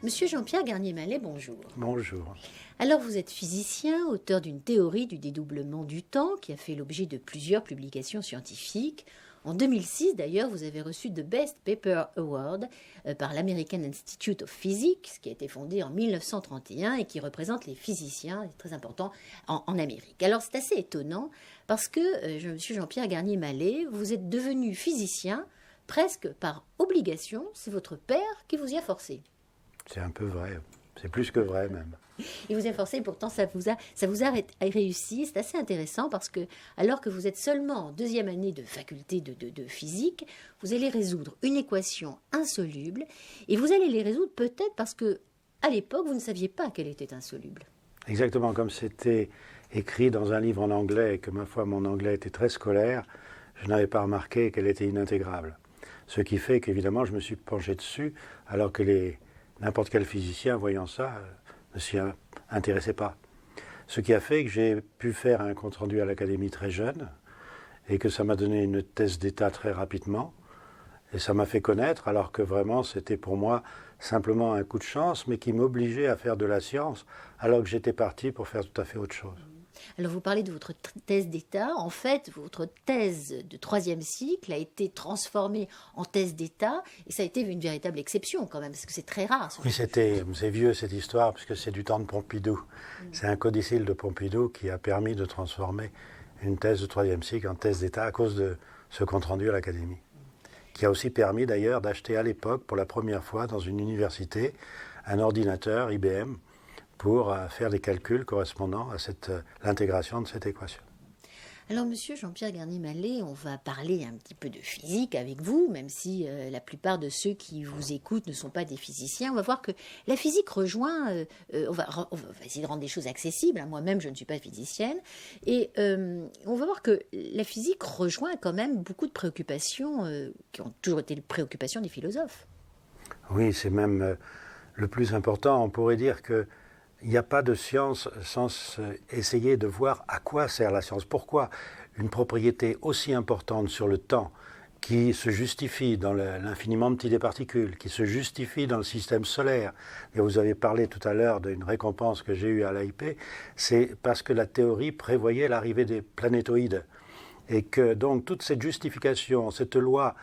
Monsieur Jean-Pierre Garnier-Mallet, bonjour. Bonjour. Alors vous êtes physicien, auteur d'une théorie du dédoublement du temps qui a fait l'objet de plusieurs publications scientifiques. En 2006 d'ailleurs, vous avez reçu The Best Paper Award par l'American Institute of Physics, qui a été fondé en 1931 et qui représente les physiciens, c'est très important, en Amérique. Alors c'est assez étonnant parce que monsieur Jean-Pierre Garnier-Mallet, vous êtes devenu physicien presque par obligation, c'est votre père qui vous y a forcé. C'est un peu vrai, c'est plus que vrai même. Il vous a forcé, pourtant ça vous a réussi. C'est assez intéressant parce que, alors que vous êtes seulement en deuxième année de faculté de physique, vous allez résoudre une équation insoluble et vous allez les résoudre peut-être parce que, à l'époque, vous ne saviez pas qu'elle était insoluble. Exactement, comme c'était écrit dans un livre en anglais et que, ma foi, mon anglais était très scolaire, je n'avais pas remarqué qu'elle était inintégrable. Ce qui fait qu'évidemment, je me suis penché dessus, alors que n'importe quel physicien, voyant ça, ne s'y intéressait pas. Ce qui a fait que j'ai pu faire un compte-rendu à l'Académie très jeune et que ça m'a donné une thèse d'État très rapidement. Et ça m'a fait connaître, alors que vraiment c'était pour moi simplement un coup de chance, mais qui m'obligeait à faire de la science, alors que j'étais parti pour faire tout à fait autre chose. Alors vous parlez de votre thèse d'État. En fait, votre thèse de troisième cycle a été transformée en thèse d'État et ça a été une véritable exception quand même, parce que c'est très rare. Oui, c'est vieux cette histoire, puisque c'est du temps de Pompidou. C'est un codicille de Pompidou qui a permis de transformer une thèse de troisième cycle en thèse d'État à cause de ce compte-rendu à l'Académie. Qui a aussi permis d'ailleurs d'acheter à l'époque, pour la première fois dans une université, un ordinateur IBM pour faire des calculs correspondant à l'intégration de cette équation. Alors, monsieur Jean-Pierre Garnier-Mallet, on va parler un petit peu de physique avec vous, même si la plupart de ceux qui vous écoutent ne sont pas des physiciens. On va voir que la physique rejoint, on va essayer de rendre des choses accessibles. Moi-même, je ne suis pas physicienne. Et on va voir que la physique rejoint quand même beaucoup de préoccupations qui ont toujours été les préoccupations des philosophes. Oui, c'est même le plus important. On pourrait dire que il n'y a pas de science sans essayer de voir à quoi sert la science. Pourquoi une propriété aussi importante sur le temps, qui se justifie dans l'infiniment petit des particules, qui se justifie dans le système solaire. Et vous avez parlé tout à l'heure d'une récompense que j'ai eue à l'AIP, c'est parce que la théorie prévoyait l'arrivée des planétoïdes. Et que donc toute cette justification, cette loi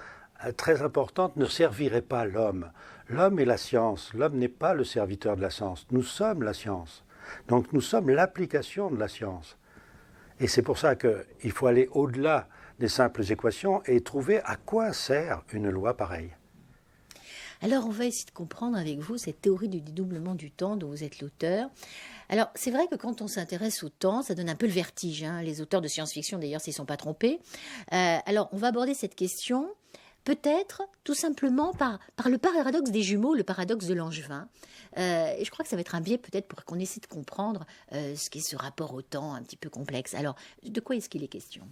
très importante ne servirait pas l'homme. L'homme est la science. L'homme n'est pas le serviteur de la science. Nous sommes la science. Donc nous sommes l'application de la science. Et c'est pour ça qu'il faut aller au-delà des simples équations et trouver à quoi sert une loi pareille. Alors on va essayer de comprendre avec vous cette théorie du dédoublement du temps dont vous êtes l'auteur. Alors c'est vrai que quand on s'intéresse au temps, ça donne un peu le vertige. Les auteurs de science-fiction d'ailleurs s'y sont pas trompés. Alors on va aborder cette question peut-être tout simplement par le paradoxe des jumeaux, le paradoxe de Langevin. Et je crois que ça va être un biais peut-être pour qu'on essaie de comprendre ce qu'est ce rapport au temps un petit peu complexe. Alors, de quoi est-ce qu'il est question ?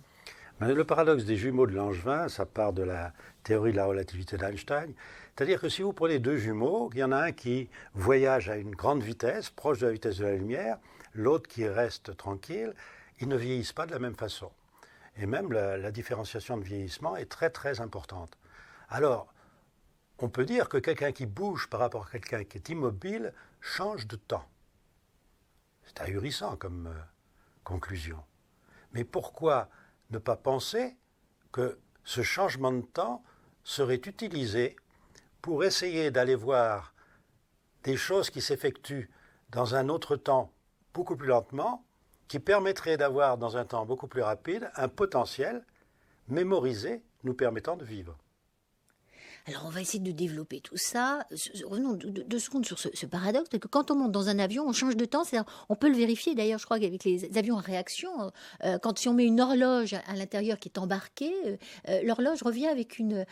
Le paradoxe des jumeaux de Langevin, ça part de la théorie de la relativité d'Einstein. C'est-à-dire que si vous prenez deux jumeaux, il y en a un qui voyage à une grande vitesse, proche de la vitesse de la lumière, l'autre qui reste tranquille, ils ne vieillissent pas de la même façon. Et même la différenciation de vieillissement est très très importante. Alors, on peut dire que quelqu'un qui bouge par rapport à quelqu'un qui est immobile change de temps. C'est ahurissant comme conclusion. Mais pourquoi ne pas penser que ce changement de temps serait utilisé pour essayer d'aller voir des choses qui s'effectuent dans un autre temps beaucoup plus lentement, qui permettrait d'avoir dans un temps beaucoup plus rapide un potentiel mémorisé nous permettant de vivre. Alors, on va essayer de développer tout ça. Revenons 2 secondes sur ce paradoxe, parce que quand on monte dans un avion, on change de temps. On peut le vérifier, d'ailleurs, je crois qu'avec les avions à réaction, si on met une horloge à l'intérieur qui est embarquée, l'horloge revient avec une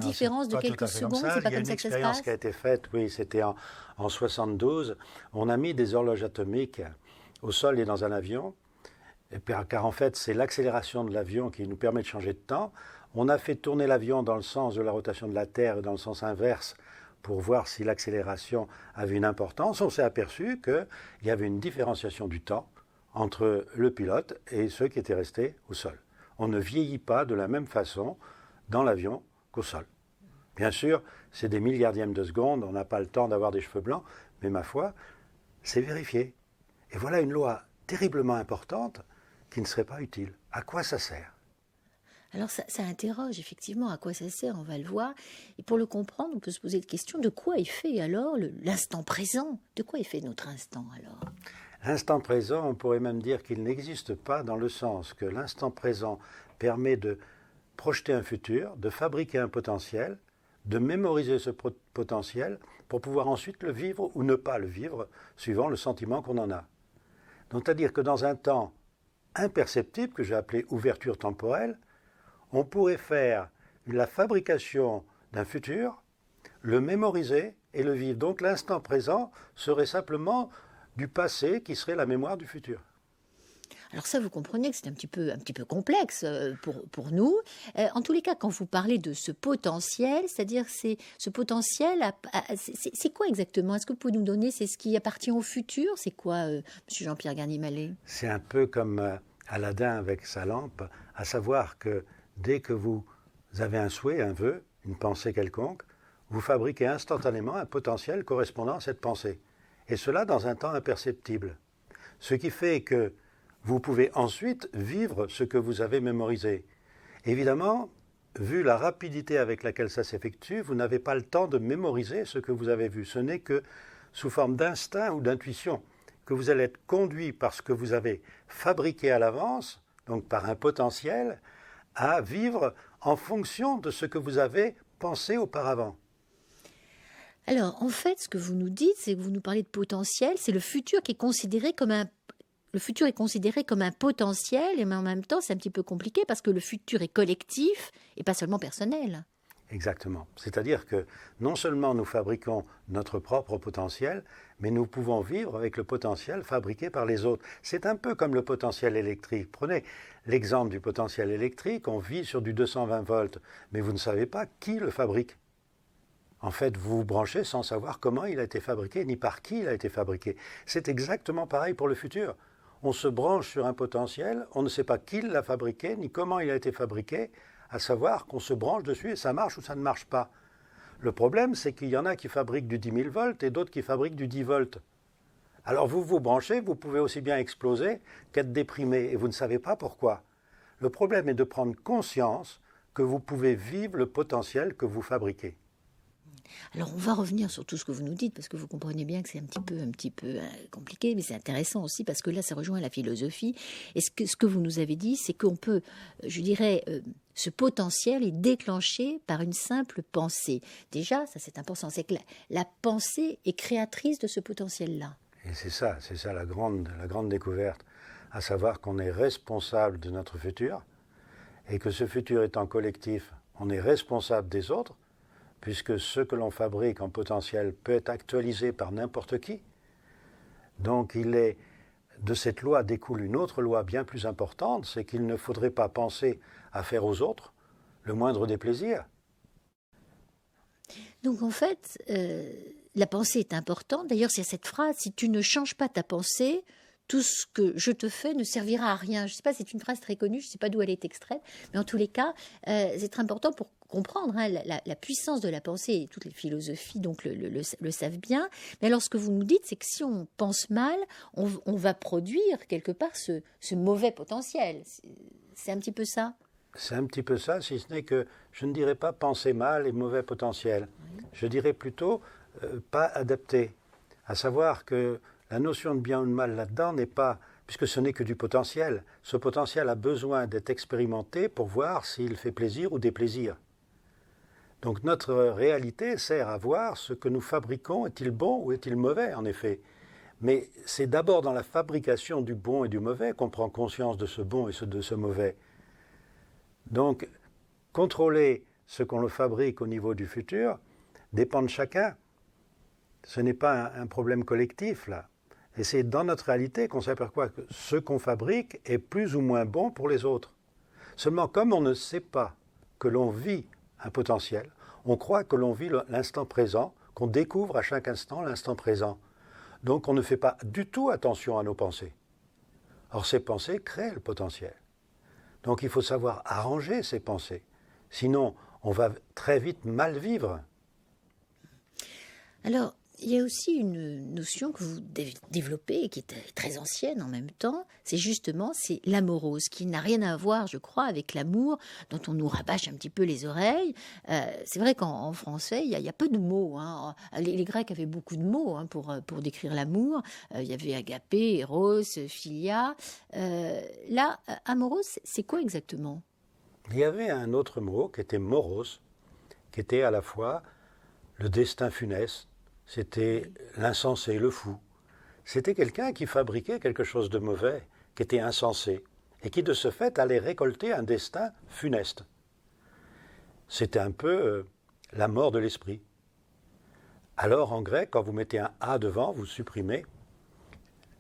différence de quelques secondes. C'est pas comme ça que ça se passe. Il y a une expérience qui a été faite, oui, c'était en 72. On a mis des horloges atomiques au sol et dans un avion, car en fait, c'est l'accélération de l'avion qui nous permet de changer de temps. On a fait tourner l'avion dans le sens de la rotation de la Terre et dans le sens inverse pour voir si l'accélération avait une importance. On s'est aperçu qu'il y avait une différenciation du temps entre le pilote et ceux qui étaient restés au sol. On ne vieillit pas de la même façon dans l'avion qu'au sol. Bien sûr, c'est des milliardièmes de seconde, on n'a pas le temps d'avoir des cheveux blancs, mais ma foi, c'est vérifié. Et voilà une loi terriblement importante qui ne serait pas utile. À quoi ça sert ? Alors ça interroge effectivement à quoi ça sert, on va le voir. Et pour le comprendre, on peut se poser la question de quoi est fait alors l'instant présent ? De quoi est fait notre instant alors ? L'instant présent, on pourrait même dire qu'il n'existe pas dans le sens que l'instant présent permet de projeter un futur, de fabriquer un potentiel, de mémoriser ce potentiel pour pouvoir ensuite le vivre ou ne pas le vivre, suivant le sentiment qu'on en a. Donc, c'est-à-dire que dans un temps imperceptible, que j'ai appelé ouverture temporelle, on pourrait faire la fabrication d'un futur, le mémoriser et le vivre. Donc l'instant présent serait simplement du passé qui serait la mémoire du futur. Alors ça, vous comprenez que c'est un petit peu complexe pour nous. En tous les cas, quand vous parlez de ce potentiel, c'est-à-dire ce potentiel, c'est quoi exactement ? Est-ce que vous pouvez nous donner, c'est ce qui appartient au futur ? C'est quoi, Monsieur Jean-Pierre Garnier-Mallet ? C'est un peu comme Aladdin avec sa lampe, à savoir que dès que vous avez un souhait, un vœu, une pensée quelconque, vous fabriquez instantanément un potentiel correspondant à cette pensée. Et cela dans un temps imperceptible. Ce qui fait que vous pouvez ensuite vivre ce que vous avez mémorisé. Évidemment, vu la rapidité avec laquelle ça s'effectue, vous n'avez pas le temps de mémoriser ce que vous avez vu. Ce n'est que sous forme d'instinct ou d'intuition que vous allez être conduit par ce que vous avez fabriqué à l'avance, donc par un potentiel, à vivre en fonction de ce que vous avez pensé auparavant. Alors, en fait, ce que vous nous dites, c'est que vous nous parlez de potentiel, c'est le futur qui est considéré comme un... Le futur est considéré comme un potentiel, mais en même temps, c'est un petit peu compliqué parce que le futur est collectif et pas seulement personnel. Exactement. C'est-à-dire que non seulement nous fabriquons notre propre potentiel, mais nous pouvons vivre avec le potentiel fabriqué par les autres. C'est un peu comme le potentiel électrique. Prenez l'exemple du potentiel électrique, on vit sur du 220 volts, mais vous ne savez pas qui le fabrique. En fait, vous vous branchez sans savoir comment il a été fabriqué, ni par qui il a été fabriqué. C'est exactement pareil pour le futur. On se branche sur un potentiel, on ne sait pas qui l'a fabriqué, ni comment il a été fabriqué, à savoir qu'on se branche dessus et ça marche ou ça ne marche pas. Le problème, c'est qu'il y en a qui fabriquent du 10 000 volts et d'autres qui fabriquent du 10 volts. Alors vous vous branchez, vous pouvez aussi bien exploser qu'être déprimé et vous ne savez pas pourquoi. Le problème est de prendre conscience que vous pouvez vivre le potentiel que vous fabriquez. Alors, on va revenir sur tout ce que vous nous dites, parce que vous comprenez bien que c'est un petit peu compliqué, mais c'est intéressant aussi, parce que là, ça rejoint la philosophie. Et ce que vous nous avez dit, c'est qu'on peut, je dirais, ce potentiel est déclenché par une simple pensée. Déjà, ça c'est important, c'est que la pensée est créatrice de ce potentiel-là. Et c'est ça la grande découverte, à savoir qu'on est responsable de notre futur, et que ce futur étant collectif, on est responsable des autres, puisque ce que l'on fabrique en potentiel peut être actualisé par n'importe qui. Donc de cette loi découle une autre loi bien plus importante, c'est qu'il ne faudrait pas penser à faire aux autres le moindre des plaisirs. Donc en fait, la pensée est importante. D'ailleurs, c'est cette phrase, si tu ne changes pas ta pensée, tout ce que je te fais ne servira à rien. Je ne sais pas, c'est une phrase très connue, je ne sais pas d'où elle est extraite, mais en tous les cas, c'est très important pour comprendre la puissance de la pensée, et toutes les philosophies donc le savent bien. Mais alors, ce que vous nous dites, c'est que si on pense mal, on va produire quelque part ce mauvais potentiel. C'est un petit peu ça ? C'est un petit peu ça, si ce n'est que je ne dirais pas penser mal et mauvais potentiel. Oui. Je dirais plutôt pas adapté. À savoir que la notion de bien ou de mal là-dedans n'est pas, puisque ce n'est que du potentiel. Ce potentiel a besoin d'être expérimenté pour voir s'il fait plaisir ou déplaisir. Donc notre réalité sert à voir ce que nous fabriquons, est-il bon ou est-il mauvais en effet. Mais c'est d'abord dans la fabrication du bon et du mauvais qu'on prend conscience de ce bon et de ce mauvais. Donc contrôler ce qu'on le fabrique au niveau du futur dépend de chacun. Ce n'est pas un problème collectif là. Et c'est dans notre réalité qu'on s'aperçoit que ce qu'on fabrique est plus ou moins bon pour les autres. Seulement, comme on ne sait pas que l'on vit un potentiel, on croit que l'on vit l'instant présent, qu'on découvre à chaque instant l'instant présent. Donc on ne fait pas du tout attention à nos pensées. Or, ces pensées créent le potentiel. Donc il faut savoir arranger ces pensées. Sinon, on va très vite mal vivre. Alors, il y a aussi une notion que vous développez et qui est très ancienne en même temps, c'est l'amorose, qui n'a rien à voir, je crois, avec l'amour dont on nous rabâche un petit peu les oreilles. C'est vrai qu'en français, il y a peu de mots. Hein. Les Grecs avaient beaucoup de mots pour décrire l'amour. Il y avait agapé, eros, philia. Là, amoros, c'est quoi exactement? Il y avait un autre mot qui était moros, qui était à la fois le destin funeste, c'était l'insensé, le fou. C'était quelqu'un qui fabriquait quelque chose de mauvais, qui était insensé, et qui de ce fait allait récolter un destin funeste. C'était un peu la mort de l'esprit. Alors en grec, quand vous mettez un A devant, vous supprimez.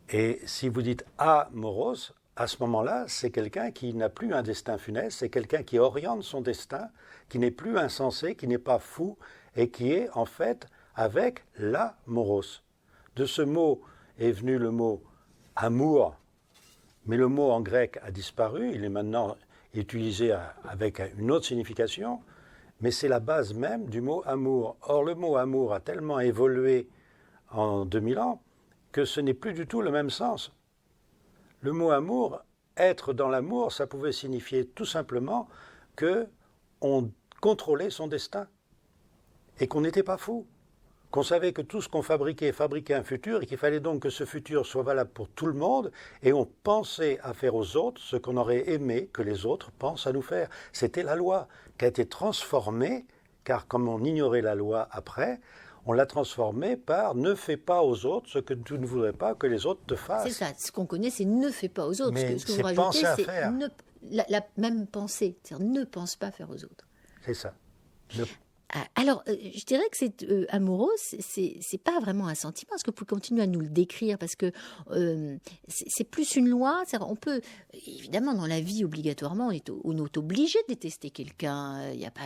Et si vous dites amoros, à ce moment-là, c'est quelqu'un qui n'a plus un destin funeste, c'est quelqu'un qui oriente son destin, qui n'est plus insensé, qui n'est pas fou, et qui est en fait avec l'amoros. De ce mot est venu le mot amour, mais le mot en grec a disparu, il est maintenant utilisé avec une autre signification, mais c'est la base même du mot amour. Or, le mot amour a tellement évolué en 2000 ans que ce n'est plus du tout le même sens. Le mot amour, être dans l'amour, ça pouvait signifier tout simplement qu'on contrôlait son destin et qu'on n'était pas fou, qu'on savait que tout ce qu'on fabriquait un futur et qu'il fallait donc que ce futur soit valable pour tout le monde et on pensait à faire aux autres ce qu'on aurait aimé que les autres pensent à nous faire. C'était la loi qui a été transformée, car comme on ignorait la loi après, on l'a transformée par « ne fais pas aux autres ce que tu ne voudrais pas que les autres te fassent ». C'est ça, ce qu'on connaît, c'est « ne fais pas aux autres ». Mais ce que vous rajoutez, c'est la même pensée, c'est-à-dire « ne pense pas faire aux autres ». C'est ça. Alors, je dirais que c'est amoureux, c'est pas vraiment un sentiment. Est-ce que vous pouvez continuer à nous le décrire? Parce que c'est plus une loi. On peut, évidemment, dans la vie, obligatoirement, on est obligé de détester quelqu'un. Y a pas.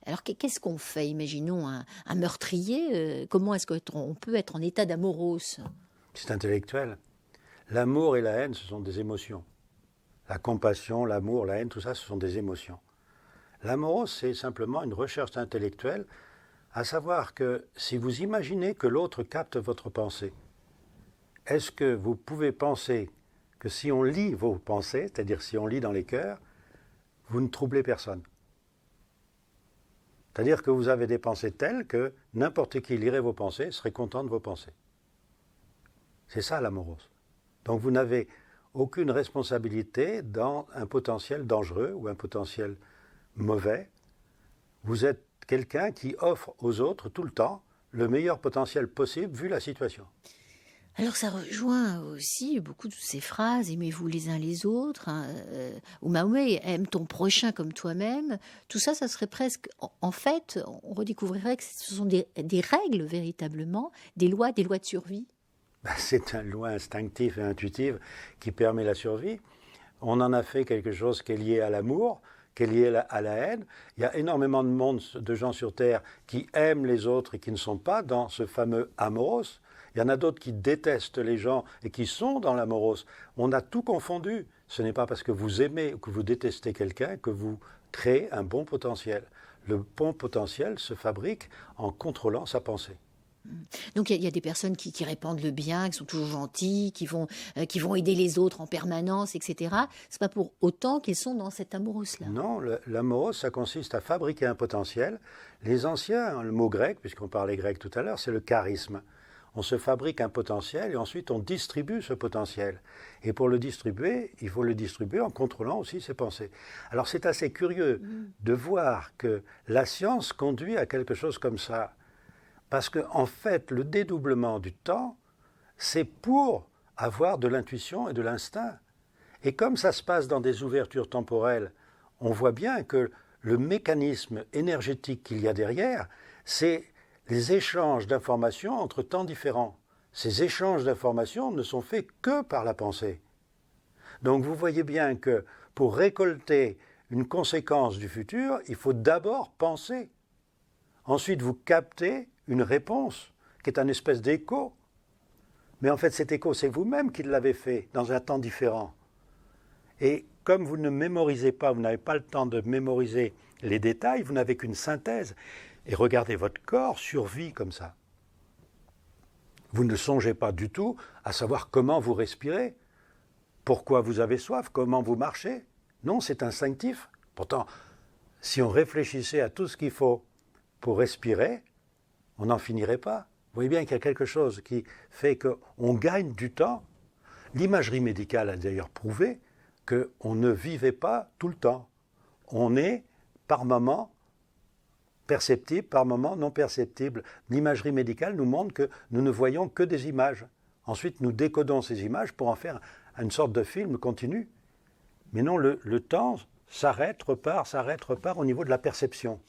Alors, qu'est-ce qu'on fait? Imaginons un meurtrier. Comment est-ce qu'on peut être en état d'amoros? C'est intellectuel. L'amour et la haine, ce sont des émotions. La compassion, l'amour, la haine, tout ça, ce sont des émotions. L'amour, c'est simplement une recherche intellectuelle, à savoir que si vous imaginez que l'autre capte votre pensée, est-ce que vous pouvez penser que si on lit vos pensées, c'est-à-dire si on lit dans les cœurs, vous ne troublez personne? C'est-à-dire que vous avez des pensées telles que n'importe qui lirait vos pensées serait content de vos pensées. C'est ça l'amour. Donc vous n'avez aucune responsabilité dans un potentiel dangereux ou un potentiel mauvais. Vous êtes quelqu'un qui offre aux autres tout le temps le meilleur potentiel possible vu la situation. Alors ça rejoint aussi beaucoup de ces phrases « aimez-vous les uns les autres » ou Mahomet « aime ton prochain comme toi-même ». Tout ça, ça serait presque... En fait, on redécouvrirait que ce sont des règles véritablement, des lois de survie. C'est une loi instinctive et intuitive qui permet la survie. On en a fait quelque chose qui est lié à l'amour, qui est lié à la haine. Il y a énormément de gens sur Terre qui aiment les autres et qui ne sont pas dans ce fameux amoros. Il y en a d'autres qui détestent les gens et qui sont dans l'amoros. On a tout confondu. Ce n'est pas parce que vous aimez ou que vous détestez quelqu'un que vous créez un bon potentiel. Le bon potentiel se fabrique en contrôlant sa pensée. Donc il y a des personnes qui répandent le bien, qui sont toujours gentilles, qui vont aider les autres en permanence, etc. C'est pas pour autant qu'ils sont dans cet amoros-là. Non, l'amoros, ça consiste à fabriquer un potentiel. Les anciens, le mot grec, puisqu'on parlait grec tout à l'heure, c'est le charisme. On se fabrique un potentiel et ensuite on distribue ce potentiel. Et pour le distribuer, il faut le distribuer en contrôlant aussi ses pensées. Alors c'est assez curieux de voir que la science conduit à quelque chose comme ça. Parce qu'en fait, le dédoublement du temps, c'est pour avoir de l'intuition et de l'instinct. Et comme ça se passe dans des ouvertures temporelles, on voit bien que le mécanisme énergétique qu'il y a derrière, c'est les échanges d'informations entre temps différents. Ces échanges d'informations ne sont faits que par la pensée. Donc vous voyez bien que pour récolter une conséquence du futur, il faut d'abord penser. Ensuite, vous captez une réponse qui est un espèce d'écho. Mais en fait, cet écho, c'est vous-même qui l'avez fait dans un temps différent. Et comme vous ne mémorisez pas, vous n'avez pas le temps de mémoriser les détails, vous n'avez qu'une synthèse. Et regardez, votre corps survit comme ça. Vous ne songez pas du tout à savoir comment vous respirez, pourquoi vous avez soif, comment vous marchez. Non, c'est instinctif. Pourtant, si on réfléchissait à tout ce qu'il faut pour respirer, on n'en finirait pas. Vous voyez bien qu'il y a quelque chose qui fait qu'on gagne du temps. L'imagerie médicale a d'ailleurs prouvé qu'on ne vivait pas tout le temps. On est par moments perceptible, par moments non perceptible. L'imagerie médicale nous montre que nous ne voyons que des images. Ensuite, nous décodons ces images pour en faire une sorte de film continu. Mais non, le temps s'arrête, repart au niveau de la perception.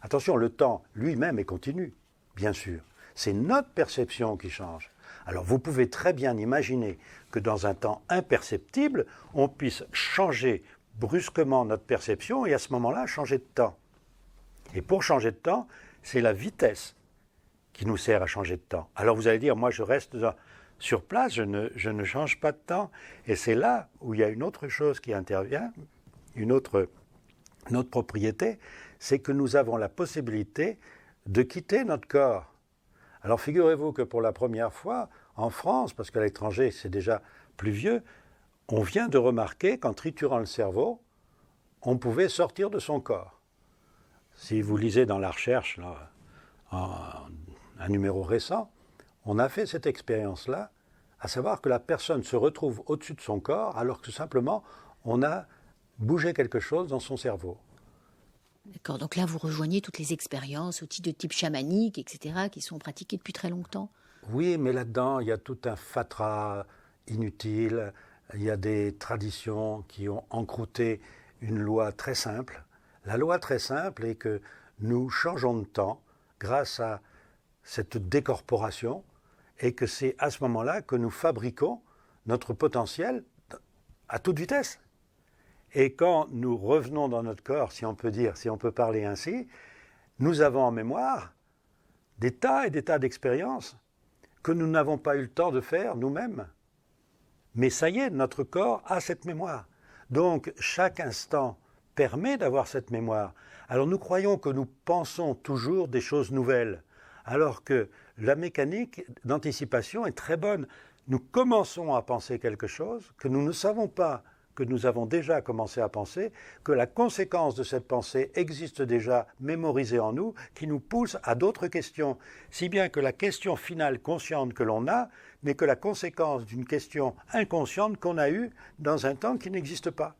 Attention, le temps lui-même est continu, bien sûr. C'est notre perception qui change. Alors vous pouvez très bien imaginer que dans un temps imperceptible, on puisse changer brusquement notre perception et à ce moment-là, changer de temps. Et pour changer de temps, c'est la vitesse qui nous sert à changer de temps. Alors vous allez dire, moi je reste sur place, je ne change pas de temps. Et c'est là où il y a une autre chose qui intervient, une autre propriété, c'est que nous avons la possibilité de quitter notre corps. Alors figurez-vous que pour la première fois, en France, parce qu'à l'étranger c'est déjà plus vieux, on vient de remarquer qu'en triturant le cerveau, on pouvait sortir de son corps. Si vous lisez dans la recherche, là, un numéro récent, on a fait cette expérience-là, à savoir que la personne se retrouve au-dessus de son corps alors que simplement on a bougé quelque chose dans son cerveau. D'accord, donc là vous rejoignez toutes les expériences, outils de type chamanique, etc., qui sont pratiqués depuis très longtemps. Oui, mais là-dedans, il y a tout un fatras inutile, il y a des traditions qui ont encrouté une loi très simple. La loi très simple est que nous changeons de temps grâce à cette décorporation et que c'est à ce moment-là que nous fabriquons notre potentiel à toute vitesse. Et quand nous revenons dans notre corps, si on peut dire, si on peut parler ainsi, nous avons en mémoire des tas et des tas d'expériences que nous n'avons pas eu le temps de faire nous-mêmes. Mais ça y est, notre corps a cette mémoire. Donc chaque instant permet d'avoir cette mémoire. Alors nous croyons que nous pensons toujours des choses nouvelles, alors que la mécanique d'anticipation est très bonne. Nous commençons à penser quelque chose que nous ne savons pas que nous avons déjà commencé à penser, que la conséquence de cette pensée existe déjà mémorisée en nous, qui nous pousse à d'autres questions, si bien que la question finale consciente que l'on a n'est que la conséquence d'une question inconsciente qu'on a eue dans un temps qui n'existe pas.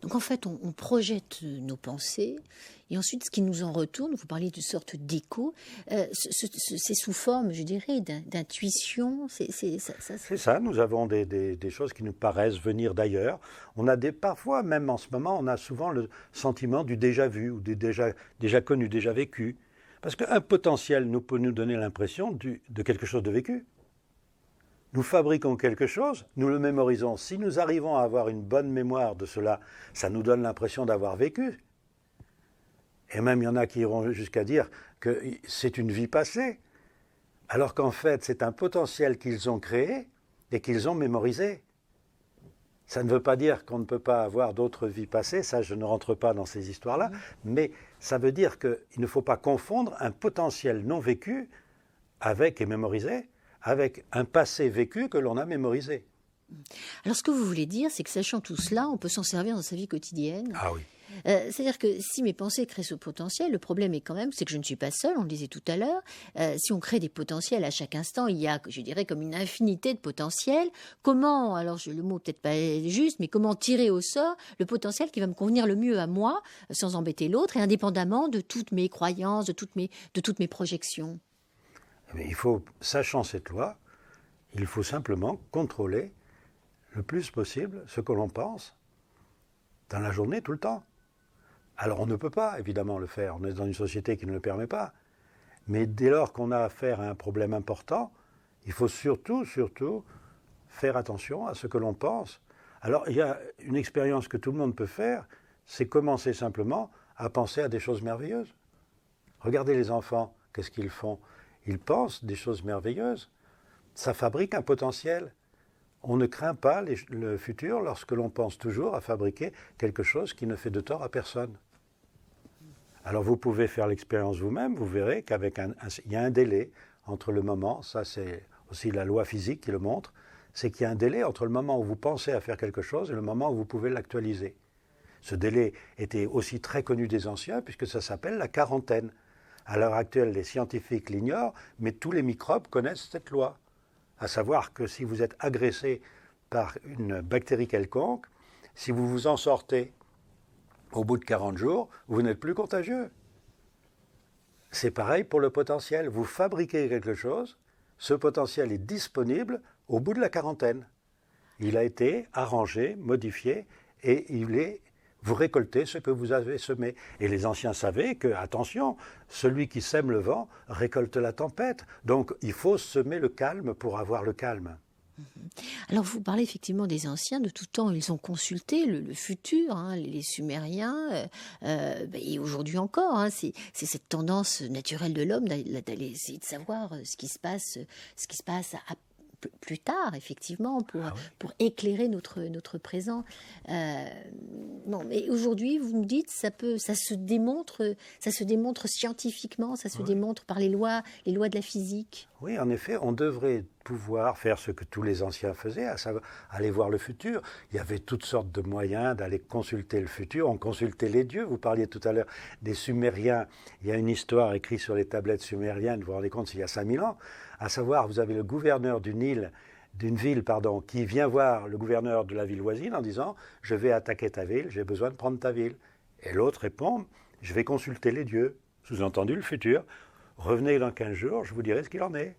Donc en fait, on projette nos pensées, et ensuite ce qui nous en retourne, vous parliez d'une sorte d'écho, c'est sous forme, je dirais, d'intuition. C'est ça, nous avons des choses qui nous paraissent venir d'ailleurs. On a parfois, même en ce moment, on a souvent le sentiment du déjà vu, ou du déjà connu, déjà vécu. Parce qu'un potentiel peut nous donner l'impression de quelque chose de vécu. Nous fabriquons quelque chose, nous le mémorisons. Si nous arrivons à avoir une bonne mémoire de cela, ça nous donne l'impression d'avoir vécu. Et même il y en a qui iront jusqu'à dire que c'est une vie passée, alors qu'en fait c'est un potentiel qu'ils ont créé et qu'ils ont mémorisé. Ça ne veut pas dire qu'on ne peut pas avoir d'autres vies passées, ça je ne rentre pas dans ces histoires-là, mais ça veut dire qu'il ne faut pas confondre un potentiel non vécu avec et mémorisé, avec un passé vécu que l'on a mémorisé. Alors ce que vous voulez dire, c'est que sachant tout cela, on peut s'en servir dans sa vie quotidienne. Ah oui. C'est-à-dire que si mes pensées créent ce potentiel, le problème est quand même, c'est que je ne suis pas seule, on le disait tout à l'heure. Si on crée des potentiels à chaque instant, il y a, je dirais, comme une infinité de potentiels. Comment, alors le mot peut-être pas juste, mais comment tirer au sort le potentiel qui va me convenir le mieux à moi, sans embêter l'autre, et indépendamment de toutes mes croyances, de toutes mes projections. Mais il faut, sachant cette loi, il faut simplement contrôler le plus possible ce que l'on pense dans la journée, tout le temps. Alors on ne peut pas, évidemment, le faire. On est dans une société qui ne le permet pas. Mais dès lors qu'on a affaire à un problème important, il faut surtout faire attention à ce que l'on pense. Alors il y a une expérience que tout le monde peut faire, c'est commencer simplement à penser à des choses merveilleuses. Regardez les enfants, qu'est-ce qu'ils font ? Ils pensent des choses merveilleuses. Ça fabrique un potentiel. On ne craint pas le futur lorsque l'on pense toujours à fabriquer quelque chose qui ne fait de tort à personne. Alors vous pouvez faire l'expérience vous-même, vous verrez il y a un délai entre le moment, ça c'est aussi la loi physique qui le montre, c'est qu'il y a un délai entre le moment où vous pensez à faire quelque chose et le moment où vous pouvez l'actualiser. Ce délai était aussi très connu des anciens puisque ça s'appelle la quarantaine. À l'heure actuelle, les scientifiques l'ignorent, mais tous les microbes connaissent cette loi. À savoir que si vous êtes agressé par une bactérie quelconque, si vous vous en sortez au bout de 40 jours, vous n'êtes plus contagieux. C'est pareil pour le potentiel. Vous fabriquez quelque chose, ce potentiel est disponible au bout de la quarantaine. Il a été arrangé, modifié, et vous récoltez ce que vous avez semé. Et les anciens savaient que, attention, celui qui sème le vent récolte la tempête. Donc il faut semer le calme pour avoir le calme. Alors vous parlez effectivement des anciens, de tout temps ils ont consulté le futur, hein, les Sumériens, et aujourd'hui encore, hein, c'est cette tendance naturelle de l'homme d'aller essayer de savoir ce qui se passe plus tard, effectivement, pour éclairer notre présent. Non, mais aujourd'hui, vous me dites, ça se démontre scientifiquement, ça se démontre par les lois de la physique. Oui, en effet, on devrait pouvoir faire ce que tous les anciens faisaient, à savoir aller voir le futur. Il y avait toutes sortes de moyens d'aller consulter le futur. On consultait les dieux. Vous parliez tout à l'heure des Sumériens. Il y a une histoire écrite sur les tablettes sumériennes, vous vous rendez compte, c'est il y a 5000 ans. À savoir, vous avez le gouverneur d'une ville, qui vient voir le gouverneur de la ville voisine en disant « Je vais attaquer ta ville, j'ai besoin de prendre ta ville ». Et l'autre répond « Je vais consulter les dieux », sous-entendu le futur. « Revenez dans 15 jours, je vous dirai ce qu'il en est ».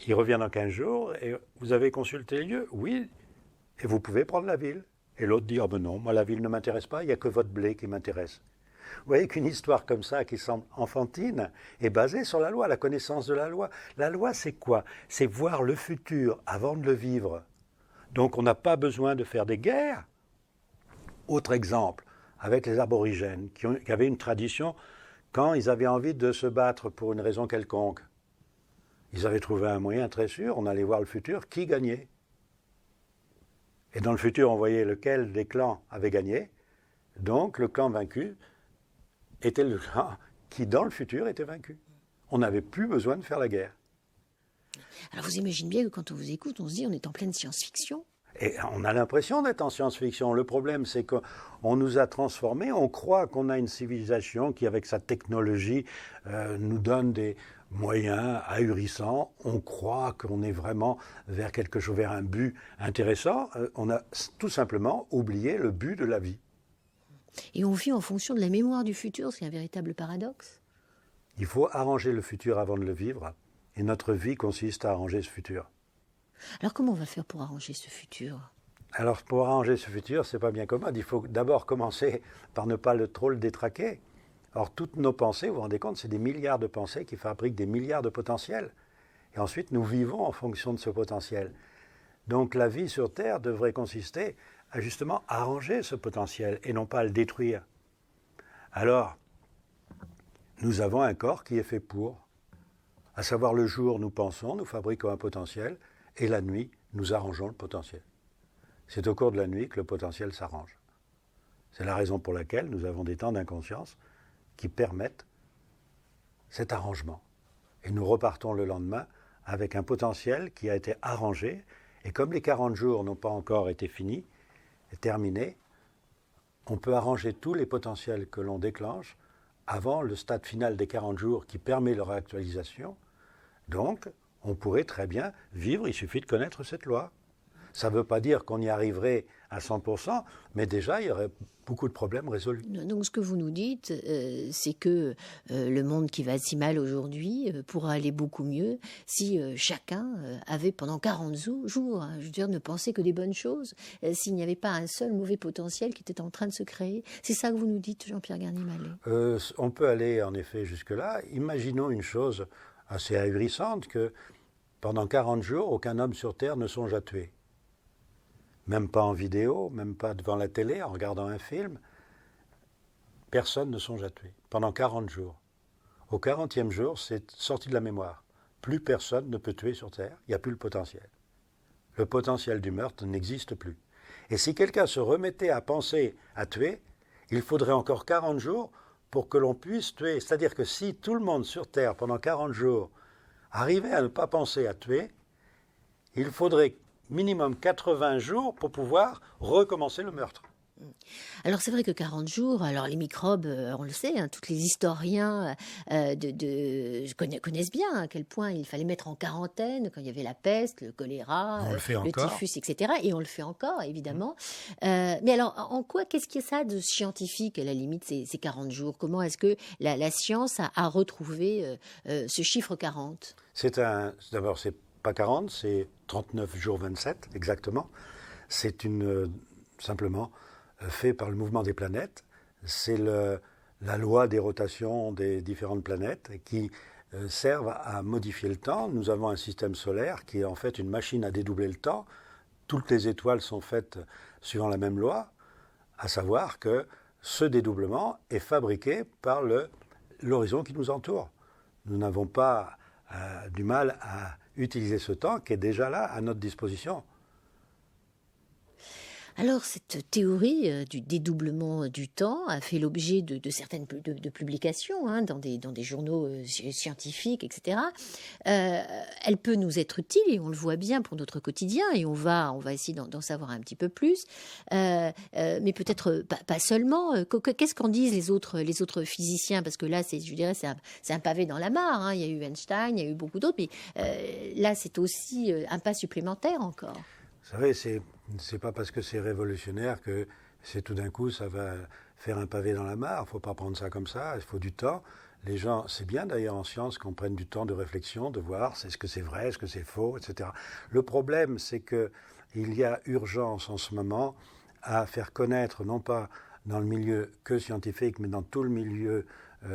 Il revient dans 15 jours et vous avez consulté les dieux ? Oui, et vous pouvez prendre la ville. Et l'autre dit « Oh ben non, moi la ville ne m'intéresse pas, il n'y a que votre blé qui m'intéresse ». Vous voyez qu'une histoire comme ça, qui semble enfantine, est basée sur la loi, la connaissance de la loi. La loi, c'est quoi ? C'est voir le futur avant de le vivre. Donc on n'a pas besoin de faire des guerres. Autre exemple, avec les aborigènes, qui avaient une tradition, quand ils avaient envie de se battre pour une raison quelconque, ils avaient trouvé un moyen très sûr, on allait voir le futur, qui gagnait. Et dans le futur, on voyait lequel des clans avait gagné. Donc le clan vaincu était le clan qui, dans le futur, était vaincu. On n'avait plus besoin de faire la guerre. Alors vous imaginez bien que quand on vous écoute, on se dit on est en pleine science-fiction. Et on a l'impression d'être en science-fiction. Le problème, c'est qu'on nous a transformés. On croit qu'on a une civilisation qui, avec sa technologie, nous donne des moyens ahurissants. On croit qu'on est vraiment vers quelque chose, vers un but intéressant. On a tout simplement oublié le but de la vie. Et on vit en fonction de la mémoire du futur, c'est un véritable paradoxe. Il faut arranger le futur avant de le vivre, et notre vie consiste à arranger ce futur. Alors comment on va faire pour arranger ce futur ? Alors pour arranger ce futur, c'est pas bien commode. Il faut d'abord commencer par ne pas trop le détraquer. Or toutes nos pensées, vous vous rendez compte, c'est des milliards de pensées qui fabriquent des milliards de potentiels. Et ensuite, nous vivons en fonction de ce potentiel. Donc la vie sur Terre devrait consister à justement arranger ce potentiel et non pas à le détruire. Alors, nous avons un corps qui est fait pour, à savoir le jour, nous pensons, nous fabriquons un potentiel, et la nuit, nous arrangeons le potentiel. C'est au cours de la nuit que le potentiel s'arrange. C'est la raison pour laquelle nous avons des temps d'inconscience qui permettent cet arrangement. Et nous repartons le lendemain avec un potentiel qui a été arrangé, et comme les 40 jours n'ont pas encore été finis, terminés, on peut arranger tous les potentiels que l'on déclenche avant le stade final des 40 jours qui permet leur actualisation. Donc, on pourrait très bien vivre, il suffit de connaître cette loi. Ça ne veut pas dire qu'on y arriverait à 100%, mais déjà, il y aurait beaucoup de problèmes résolus. Donc, ce que vous nous dites, c'est que le monde qui va si mal aujourd'hui pourra aller beaucoup mieux si chacun avait pendant 40 jours, je veux dire, ne pensait que des bonnes choses, s'il n'y avait pas un seul mauvais potentiel qui était en train de se créer. C'est ça que vous nous dites, Jean-Pierre Garnier-Mallet. On peut aller, en effet, jusque-là. Imaginons une chose assez ahurissante, que pendant 40 jours, aucun homme sur Terre ne songe à tuer. Même pas en vidéo, même pas devant la télé, en regardant un film. Personne ne songe à tuer. Pendant 40 jours. Au 40e jour, c'est sorti de la mémoire. Plus personne ne peut tuer sur Terre. Il n'y a plus le potentiel. Le potentiel du meurtre n'existe plus. Et si quelqu'un se remettait à penser à tuer, il faudrait encore 40 jours pour que l'on puisse tuer. C'est-à-dire que si tout le monde sur Terre, pendant 40 jours, arrivait à ne pas penser à tuer, il faudrait minimum 80 jours pour pouvoir recommencer le meurtre. Alors c'est vrai que 40 jours, alors les microbes, on le sait, hein, tous les historiens connaissent bien à quel point il fallait mettre en quarantaine quand il y avait la peste, le choléra, le typhus, etc. Et on le fait encore, évidemment. Mais alors, en quoi, qu'est-ce qu'il y a ça de scientifique, à la limite, ces 40 jours? Comment est-ce que la science a retrouvé ce chiffre 40? D'abord, c'est pas 40, c'est 39 jours 27, exactement. C'est simplement fait par le mouvement des planètes. C'est la loi des rotations des différentes planètes qui servent à modifier le temps. Nous avons un système solaire qui est en fait une machine à dédoubler le temps. Toutes les étoiles sont faites suivant la même loi, à savoir que ce dédoublement est fabriqué par l'horizon qui nous entoure. Nous n'avons pas du mal à utiliser ce temps qui est déjà là à notre disposition. Alors, cette théorie du dédoublement du temps a fait l'objet de certaines de publications hein, dans des journaux scientifiques, etc. Elle peut nous être utile, et on le voit bien pour notre quotidien, et on va essayer d'en savoir un petit peu plus. Mais peut-être pas seulement. Qu'est-ce qu'en disent les autres physiciens? Parce que là, je dirais, c'est un pavé dans la mare. Hein. Il y a eu Einstein, il y a eu beaucoup d'autres, mais là, c'est aussi un pas supplémentaire encore. Vous savez, c'est pas parce que c'est révolutionnaire que c'est tout d'un coup ça va faire un pavé dans la mare. Il ne faut pas prendre ça comme ça, il faut du temps. Les gens, c'est bien d'ailleurs en science qu'on prenne du temps de réflexion, de voir est-ce que c'est vrai, est-ce que c'est faux, etc. Le problème, c'est qu'il y a urgence en ce moment à faire connaître, non pas dans le milieu que scientifique, mais dans tout le milieu,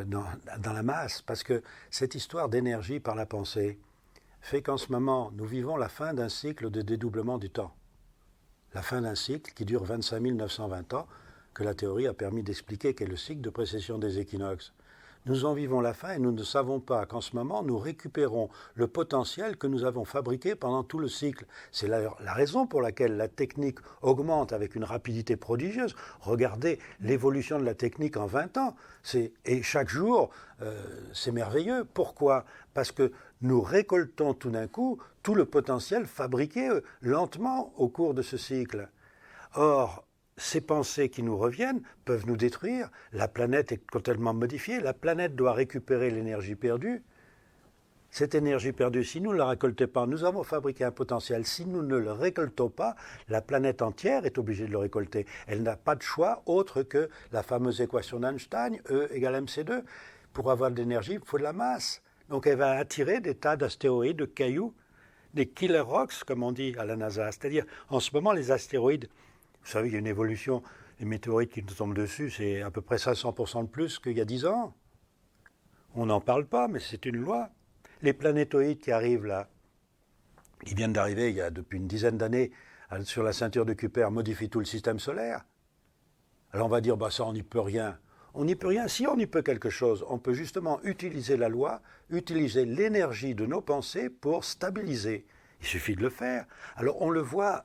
dans la masse, parce que cette histoire d'énergie par la pensée fait qu'en ce moment, nous vivons la fin d'un cycle de dédoublement du temps. La fin d'un cycle qui dure 25 920 ans, que la théorie a permis d'expliquer, qu'est le cycle de précession des équinoxes. Nous en vivons la fin et nous ne savons pas qu'en ce moment, nous récupérons le potentiel que nous avons fabriqué pendant tout le cycle. C'est la raison pour laquelle la technique augmente avec une rapidité prodigieuse. Regardez l'évolution de la technique en 20 ans. Et chaque jour, c'est merveilleux. Pourquoi ? Parce que nous récoltons tout d'un coup tout le potentiel fabriqué lentement au cours de ce cycle. Or, ces pensées qui nous reviennent peuvent nous détruire. La planète est totalement modifiée. La planète doit récupérer l'énergie perdue. Cette énergie perdue, si nous ne la récoltons pas, nous avons fabriqué un potentiel. Si nous ne le récoltons pas, la planète entière est obligée de le récolter. Elle n'a pas de choix autre que la fameuse équation d'Einstein, E égale mc2. Pour avoir de l'énergie, il faut de la masse. Donc elle va attirer des tas d'astéroïdes, de cailloux, des killer rocks, comme on dit à la NASA. C'est-à-dire, en ce moment, les astéroïdes, vous savez, il y a une évolution, les météorites qui nous tombent dessus, c'est à peu près 500% de plus qu'il y a 10 ans. On n'en parle pas, mais c'est une loi. Les planétoïdes qui arrivent là, qui viennent d'arriver il y a depuis une dizaine d'années sur la ceinture de Kuiper, modifient tout le système solaire. Alors on va dire, ça on n'y peut rien. On n'y peut rien. Si on y peut quelque chose, on peut justement utiliser la loi, utiliser l'énergie de nos pensées pour stabiliser. Il suffit de le faire. Alors on le voit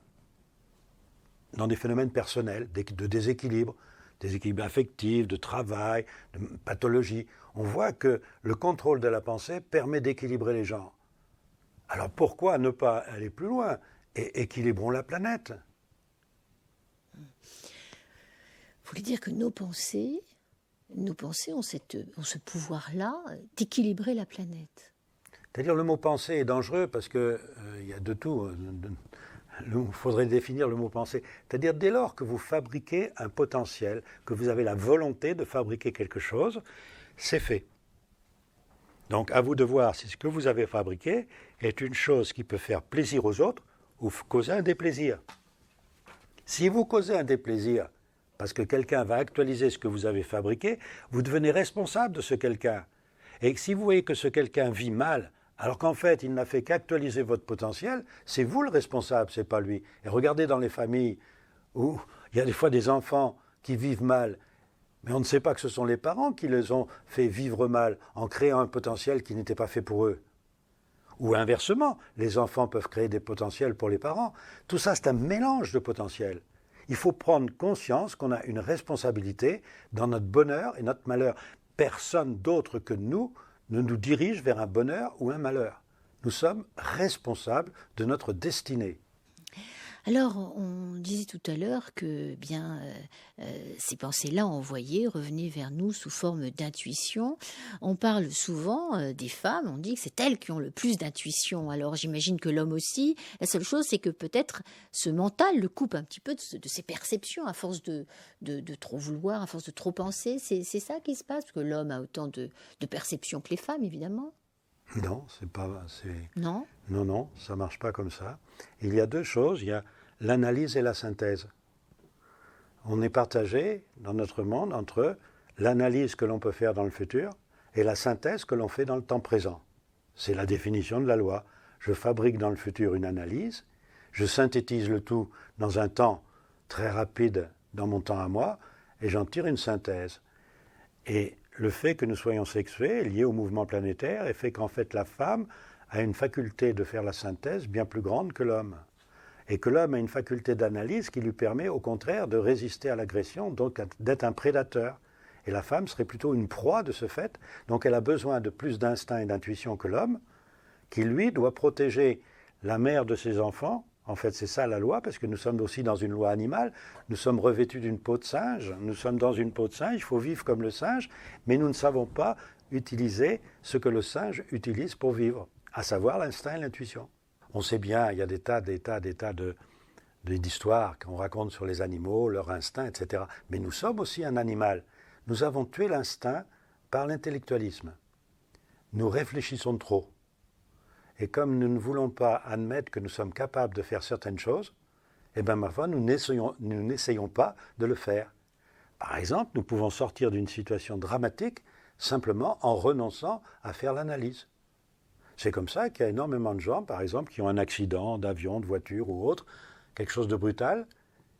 dans des phénomènes personnels, de déséquilibre, déséquilibre affectif, de travail, de pathologie. On voit que le contrôle de la pensée permet d'équilibrer les gens. Alors pourquoi ne pas aller plus loin et équilibrons la planète? Vous voulez dire que nos pensées ont ce pouvoir-là d'équilibrer la planète? C'est-à-dire le mot pensée est dangereux parce qu'il y a de tout. Il faudrait définir le mot pensée. C'est-à-dire dès lors que vous fabriquez un potentiel, que vous avez la volonté de fabriquer quelque chose, c'est fait. Donc à vous de voir si ce que vous avez fabriqué est une chose qui peut faire plaisir aux autres ou causer un déplaisir. Si vous causez un déplaisir parce que quelqu'un va actualiser ce que vous avez fabriqué, vous devenez responsable de ce quelqu'un. Et si vous voyez que ce quelqu'un vit mal, alors qu'en fait, il n'a fait qu'actualiser votre potentiel, c'est vous le responsable, c'est pas lui. Et regardez dans les familles où il y a des fois des enfants qui vivent mal, mais on ne sait pas que ce sont les parents qui les ont fait vivre mal en créant un potentiel qui n'était pas fait pour eux. Ou inversement, les enfants peuvent créer des potentiels pour les parents. Tout ça, c'est un mélange de potentiels. Il faut prendre conscience qu'on a une responsabilité dans notre bonheur et notre malheur. personne d'autre que nous ne nous dirige vers un bonheur ou un malheur. Nous sommes responsables de notre destinée. Alors, on disait tout à l'heure que ces pensées-là envoyées revenaient vers nous sous forme d'intuition. On parle souvent des femmes, on dit que c'est elles qui ont le plus d'intuition. Alors j'imagine que l'homme aussi. La seule chose, c'est que peut-être ce mental le coupe un petit peu de ses perceptions à force de trop vouloir, à force de trop penser. C'est ça qui se passe, parce que l'homme a autant de perceptions que les femmes, évidemment. Non, c'est pas... Non ? Non, ça marche pas comme ça. Il y a deux choses, il y a l'analyse et la synthèse. On est partagé dans notre monde entre l'analyse que l'on peut faire dans le futur et la synthèse que l'on fait dans le temps présent. C'est la définition de la loi. Je fabrique dans le futur une analyse, je synthétise le tout dans un temps très rapide dans mon temps à moi, et j'en tire une synthèse. Et le fait que nous soyons sexués est lié au mouvement planétaire et fait qu'en fait la femme a une faculté de faire la synthèse bien plus grande que l'homme. Et que l'homme a une faculté d'analyse qui lui permet au contraire de résister à l'agression, donc d'être un prédateur. Et la femme serait plutôt une proie de ce fait, donc elle a besoin de plus d'instinct et d'intuition que l'homme, qui lui doit protéger la mère de ses enfants. En fait, c'est ça la loi, parce que nous sommes aussi dans une loi animale. Nous sommes revêtus d'une peau de singe, nous sommes dans une peau de singe, il faut vivre comme le singe, mais nous ne savons pas utiliser ce que le singe utilise pour vivre, à savoir l'instinct et l'intuition. On sait bien, il y a des tas d'histoires qu'on raconte sur les animaux, leur instinct, etc. Mais nous sommes aussi un animal. Nous avons tué l'instinct par l'intellectualisme. Nous réfléchissons trop. Et comme nous ne voulons pas admettre que nous sommes capables de faire certaines choses, eh bien, ma foi, nous n'essayons pas de le faire. Par exemple, nous pouvons sortir d'une situation dramatique simplement en renonçant à faire l'analyse. C'est comme ça qu'il y a énormément de gens, par exemple, qui ont un accident d'avion, de voiture ou autre, quelque chose de brutal,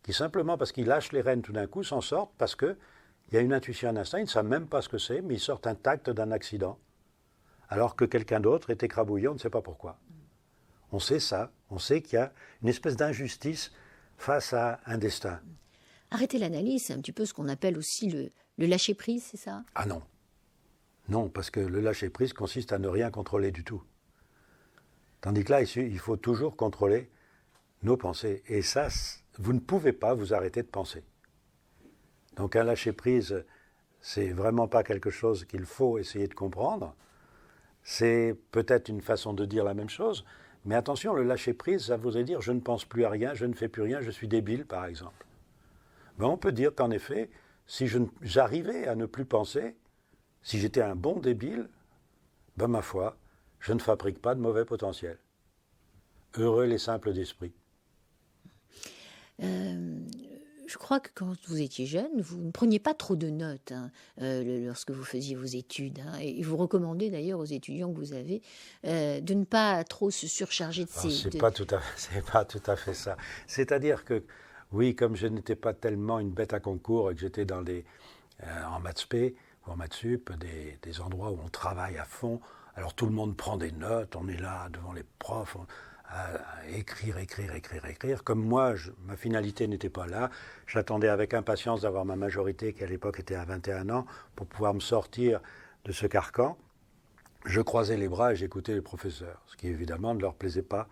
qui simplement parce qu'ils lâchent les rênes tout d'un coup s'en sortent parce qu'il y a une intuition, un instinct, ils ne savent même pas ce que c'est, mais ils sortent intacts d'un accident. Alors que quelqu'un d'autre est écrabouillé, on ne sait pas pourquoi. On sait ça, on sait qu'il y a une espèce d'injustice face à un destin. Arrêter l'analyse, c'est un petit peu ce qu'on appelle aussi le lâcher-prise, c'est ça ? Ah non. Non, parce que le lâcher-prise consiste à ne rien contrôler du tout. Tandis que là, il faut toujours contrôler nos pensées. Et ça, vous ne pouvez pas vous arrêter de penser. Donc un lâcher-prise, c'est vraiment pas quelque chose qu'il faut essayer de comprendre. C'est peut-être une façon de dire la même chose, mais attention, le lâcher-prise, ça voudrait dire je ne pense plus à rien, je ne fais plus rien, je suis débile, par exemple. Mais on peut dire qu'en effet, si j'arrivais à ne plus penser, si j'étais un bon débile, ben ma foi, je ne fabrique pas de mauvais potentiel. Heureux les simples d'esprit. Je crois que quand vous étiez jeune, vous ne preniez pas trop de notes lorsque vous faisiez vos études. Et vous recommandez d'ailleurs aux étudiants que vous avez de ne pas trop se surcharger de ces... C'est pas tout à fait ça. C'est-à-dire que, oui, comme je n'étais pas tellement une bête à concours et que j'étais dans en maths spé, en maths sup, des endroits où on travaille à fond. Alors tout le monde prend des notes, on est là devant les profs, à écrire. Comme moi, ma finalité n'était pas là, j'attendais avec impatience d'avoir ma majorité, qui à l'époque était à 21 ans, pour pouvoir me sortir de ce carcan. Je croisais les bras et j'écoutais les professeurs, ce qui évidemment ne leur plaisait pas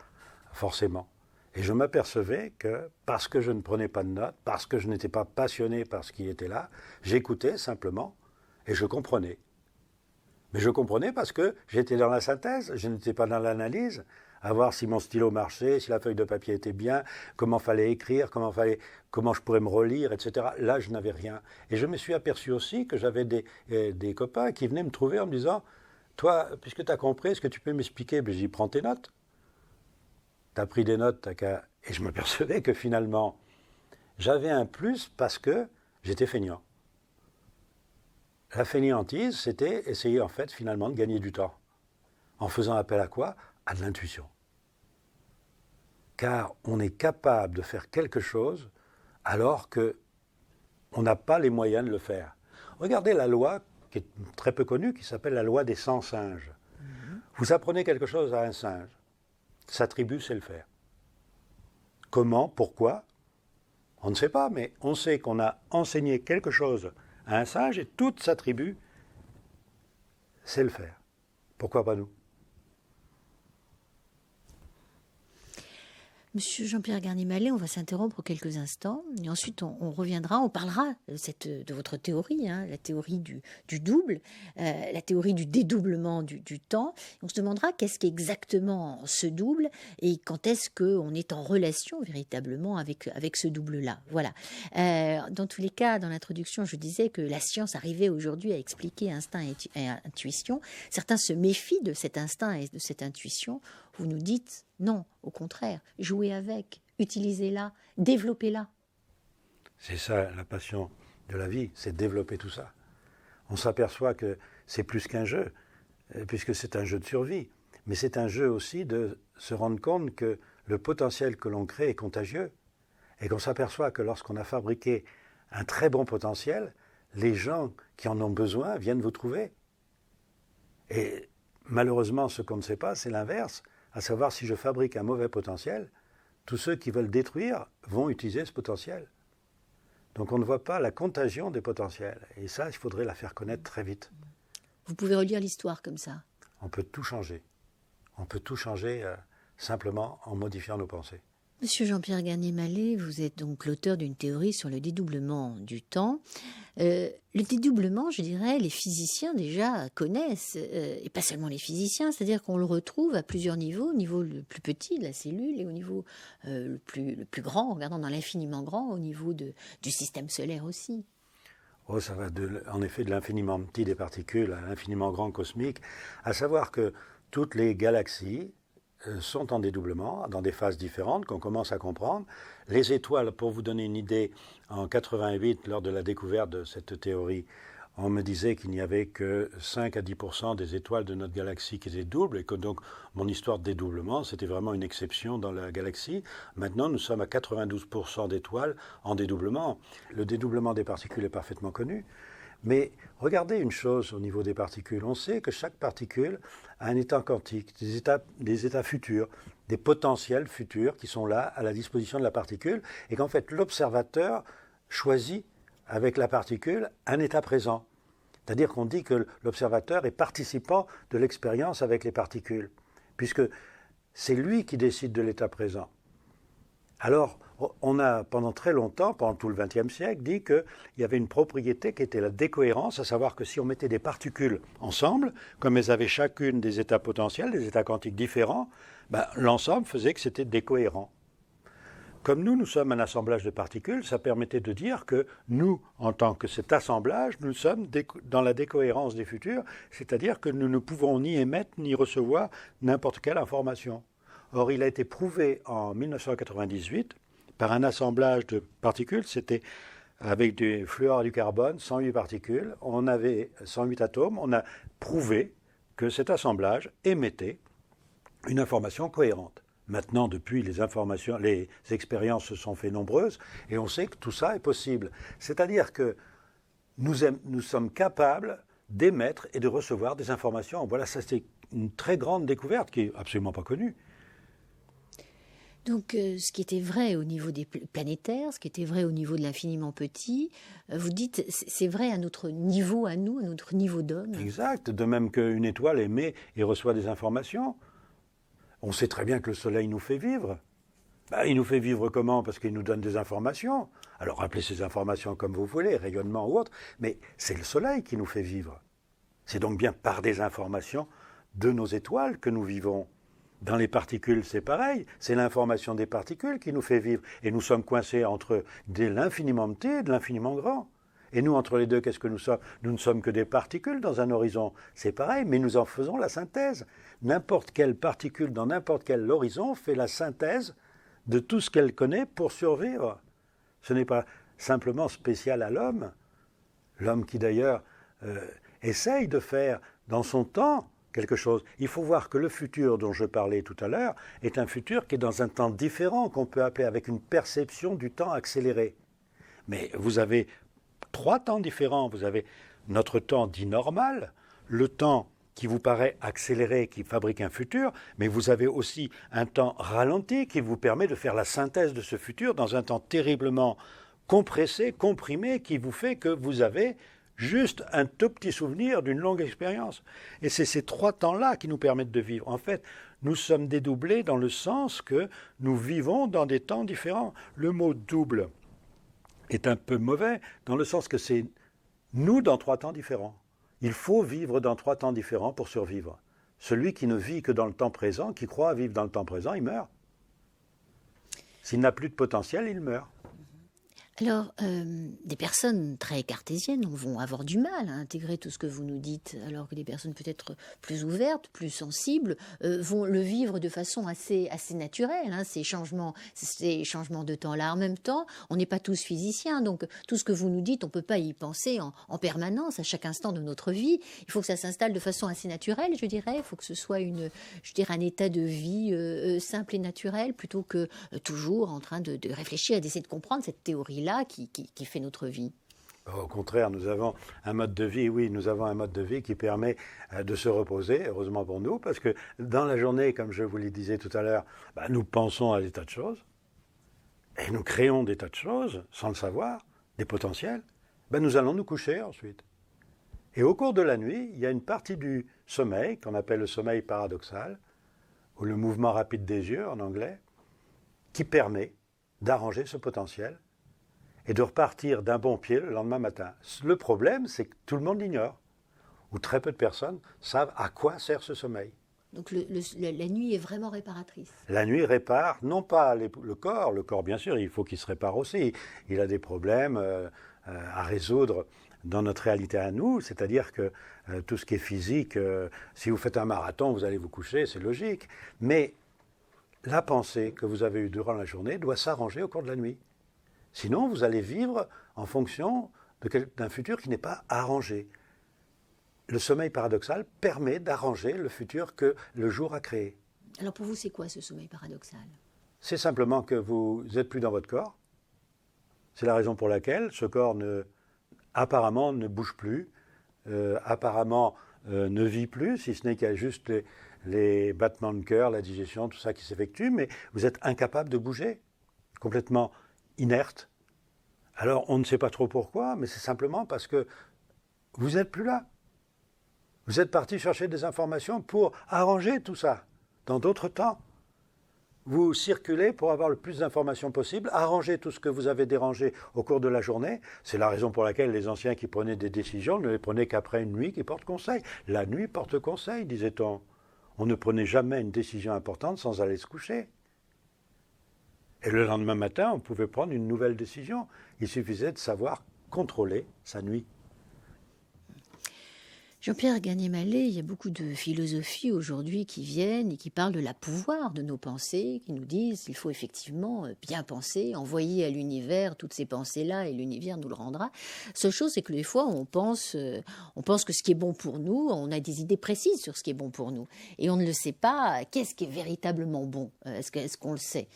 forcément. Et je m'apercevais que parce que je ne prenais pas de notes, parce que je n'étais pas passionné par ce qui était là, j'écoutais simplement. Et je comprenais. Mais je comprenais parce que j'étais dans la synthèse, je n'étais pas dans l'analyse, à voir si mon stylo marchait, si la feuille de papier était bien, comment fallait écrire, comment je pourrais me relire, etc. Là, je n'avais rien. Et je me suis aperçu aussi que j'avais des copains qui venaient me trouver en me disant « Toi, puisque tu as compris, est-ce que tu peux m'expliquer ?» Ben, j'ai dit « Prends tes notes. Tu as pris des notes, t'as qu'à... » Et je m'apercevais que finalement, j'avais un plus parce que j'étais feignant. La fainéantise, c'était essayer en fait finalement de gagner du temps. En faisant appel à quoi ? À de l'intuition. Car on est capable de faire quelque chose alors qu'on n'a pas les moyens de le faire. Regardez la loi qui est très peu connue, qui s'appelle la loi des 100 singes. Vous apprenez quelque chose à un singe, sa tribu sait le faire. Comment ? Pourquoi ? On ne sait pas, mais on sait qu'on a enseigné quelque chose à un singe et toute sa tribu sait le faire. Pourquoi pas nous ? Monsieur Jean-Pierre Garnier-Mallet, on va s'interrompre quelques instants et ensuite on reviendra, on parlera de votre théorie, la théorie du double, la théorie du dédoublement du temps. On se demandera qu'est-ce qu'exactement ce double et quand est-ce qu'on est en relation véritablement avec ce double-là. Voilà. Dans tous les cas, dans l'introduction, je disais que la science arrivait aujourd'hui à expliquer instinct et intuition. Certains se méfient de cet instinct et de cette intuition. Vous nous dites non, au contraire, jouez avec, utilisez-la, développez-la. C'est ça la passion de la vie, c'est de développer tout ça. On s'aperçoit que c'est plus qu'un jeu, puisque c'est un jeu de survie, mais c'est un jeu aussi de se rendre compte que le potentiel que l'on crée est contagieux, et qu'on s'aperçoit que lorsqu'on a fabriqué un très bon potentiel, les gens qui en ont besoin viennent vous trouver. Et malheureusement, ce qu'on ne sait pas, c'est l'inverse. À savoir, si je fabrique un mauvais potentiel, tous ceux qui veulent détruire vont utiliser ce potentiel. Donc on ne voit pas la contagion des potentiels. Et ça, il faudrait la faire connaître très vite. Vous pouvez relire l'histoire comme ça. On peut tout changer. On peut tout changer simplement en modifiant nos pensées. Monsieur Jean-Pierre Garnier-Mallet, vous êtes donc l'auteur d'une théorie sur le dédoublement du temps. Le dédoublement, je dirais, les physiciens déjà connaissent, et pas seulement les physiciens, c'est-à-dire qu'on le retrouve à plusieurs niveaux, au niveau le plus petit de la cellule et au niveau le plus grand, en regardant dans l'infiniment grand, au niveau du système solaire aussi. Oh, ça va en effet de l'infiniment petit des particules à l'infiniment grand cosmique, à savoir que toutes les galaxies sont en dédoublement, dans des phases différentes qu'on commence à comprendre. Les étoiles, pour vous donner une idée, en 88, lors de la découverte de cette théorie, on me disait qu'il n'y avait que 5 à 10% des étoiles de notre galaxie qui étaient doubles, et que donc mon histoire de dédoublement, c'était vraiment une exception dans la galaxie. Maintenant, nous sommes à 92% d'étoiles en dédoublement. Le dédoublement des particules est parfaitement connu. Mais regardez une chose au niveau des particules. On sait que chaque particule a un état quantique, des états futurs, des potentiels futurs qui sont là à la disposition de la particule, et qu'en fait l'observateur choisit avec la particule un état présent. C'est-à-dire qu'on dit que l'observateur est participant de l'expérience avec les particules, puisque c'est lui qui décide de l'état présent. Alors, on a pendant très longtemps, pendant tout le XXe siècle, dit qu'il y avait une propriété qui était la décohérence, à savoir que si on mettait des particules ensemble, comme elles avaient chacune des états potentiels, des états quantiques différents, l'ensemble faisait que c'était décohérent. Comme nous sommes un assemblage de particules, ça permettait de dire que nous, en tant que cet assemblage, nous sommes dans la décohérence des futurs, c'est-à-dire que nous ne pouvons ni émettre ni recevoir n'importe quelle information. Or, il a été prouvé en 1998 par un assemblage de particules, c'était avec du fluor et du carbone, 108 particules, on avait 108 atomes, on a prouvé que cet assemblage émettait une information cohérente. Maintenant, depuis, les expériences se sont fait nombreuses et on sait que tout ça est possible. C'est-à-dire que nous sommes capables d'émettre et de recevoir des informations. Voilà, ça c'est une très grande découverte qui n'est absolument pas connue. Donc, ce qui était vrai au niveau des planétaires, ce qui était vrai au niveau de l'infiniment petit, vous dites, c'est vrai à notre niveau, à nous, à notre niveau d'homme. Exact, de même qu'une étoile émet et reçoit des informations. On sait très bien que le Soleil nous fait vivre. Il nous fait vivre comment ? Parce qu'il nous donne des informations. Alors, appelez ces informations comme vous voulez, rayonnement ou autre, mais c'est le Soleil qui nous fait vivre. C'est donc bien par des informations de nos étoiles que nous vivons. Dans les particules, c'est pareil. C'est l'information des particules qui nous fait vivre. Et nous sommes coincés entre l'infiniment petit et de l'infiniment grand. Et nous, entre les deux, qu'est-ce que nous sommes ? Nous ne sommes que des particules dans un horizon. C'est pareil, mais nous en faisons la synthèse. N'importe quelle particule dans n'importe quel horizon fait la synthèse de tout ce qu'elle connaît pour survivre. Ce n'est pas simplement spécial à l'homme. L'homme qui d'ailleurs essaye de faire dans son temps quelque chose. Il faut voir que le futur dont je parlais tout à l'heure est un futur qui est dans un temps différent, qu'on peut appeler avec une perception du temps accéléré. Mais vous avez 3 temps différents. Vous avez notre temps dit normal, le temps qui vous paraît accéléré, qui fabrique un futur, mais vous avez aussi un temps ralenti qui vous permet de faire la synthèse de ce futur dans un temps terriblement compressé, comprimé, qui vous fait que vous avez juste un tout petit souvenir d'une longue expérience. Et c'est ces 3 temps-là qui nous permettent de vivre. En fait, nous sommes dédoublés dans le sens que nous vivons dans des temps différents. Le mot double est un peu mauvais dans le sens que c'est nous dans 3 temps différents. Il faut vivre dans 3 temps différents pour survivre. Celui qui ne vit que dans le temps présent, qui croit vivre dans le temps présent, il meurt. S'il n'a plus de potentiel, il meurt. Alors, des personnes très cartésiennes vont avoir du mal à intégrer tout ce que vous nous dites, alors que des personnes peut-être plus ouvertes, plus sensibles, vont le vivre de façon assez naturelle, ces changements de temps-là. En même temps, on n'est pas tous physiciens, donc tout ce que vous nous dites, on ne peut pas y penser en permanence, à chaque instant de notre vie. Il faut que ça s'installe de façon assez naturelle, je dirais. Il faut que ce soit un état de vie simple et naturel, plutôt que toujours en train de réfléchir et d'essayer de comprendre cette théorie-là qui fait notre vie. Au contraire, nous avons un mode de vie, qui permet de se reposer, heureusement pour nous, parce que dans la journée, comme je vous le disais tout à l'heure, nous pensons à des tas de choses, et nous créons des tas de choses, sans le savoir, des potentiels, nous allons nous coucher ensuite. Et au cours de la nuit, il y a une partie du sommeil, qu'on appelle le sommeil paradoxal, ou le mouvement rapide des yeux en anglais, qui permet d'arranger ce potentiel et de repartir d'un bon pied le lendemain matin. Le problème, c'est que tout le monde l'ignore, ou très peu de personnes savent à quoi sert ce sommeil. Donc la nuit est vraiment réparatrice. La nuit répare, non pas le corps bien sûr, il faut qu'il se répare aussi. Il a des problèmes à résoudre dans notre réalité à nous, c'est-à-dire que tout ce qui est physique, si vous faites un marathon, vous allez vous coucher, c'est logique. Mais la pensée que vous avez eue durant la journée doit s'arranger au cours de la nuit. Sinon, vous allez vivre en fonction d'un futur qui n'est pas arrangé. Le sommeil paradoxal permet d'arranger le futur que le jour a créé. Alors pour vous, c'est quoi ce sommeil paradoxal ? C'est simplement que vous n'êtes plus dans votre corps. C'est la raison pour laquelle ce corps apparemment ne bouge plus, apparemment ne vit plus, si ce n'est qu'il y a juste les battements de cœur, la digestion, tout ça qui s'effectue, mais vous êtes incapable de bouger, complètement inerte. Alors on ne sait pas trop pourquoi, mais c'est simplement parce que vous n'êtes plus là. Vous êtes parti chercher des informations pour arranger tout ça dans d'autres temps. Vous circulez pour avoir le plus d'informations possible, arranger tout ce que vous avez dérangé au cours de la journée. C'est la raison pour laquelle les anciens qui prenaient des décisions ne les prenaient qu'après une nuit qui porte conseil. La nuit porte conseil, disait-on. On ne prenait jamais une décision importante sans aller se coucher. Et le lendemain matin, on pouvait prendre une nouvelle décision. Il suffisait de savoir contrôler sa nuit. Jean-Pierre Gagné-Mallet, il y a beaucoup de philosophies aujourd'hui qui viennent et qui parlent de la pouvoir de nos pensées, qui nous disent qu'il faut effectivement bien penser, envoyer à l'univers toutes ces pensées-là et l'univers nous le rendra. Seule chose, c'est que des fois, on pense que ce qui est bon pour nous, on a des idées précises sur ce qui est bon pour nous. Et on ne le sait pas, qu'est-ce qui est véritablement bon ? Est-ce qu'on le sait ?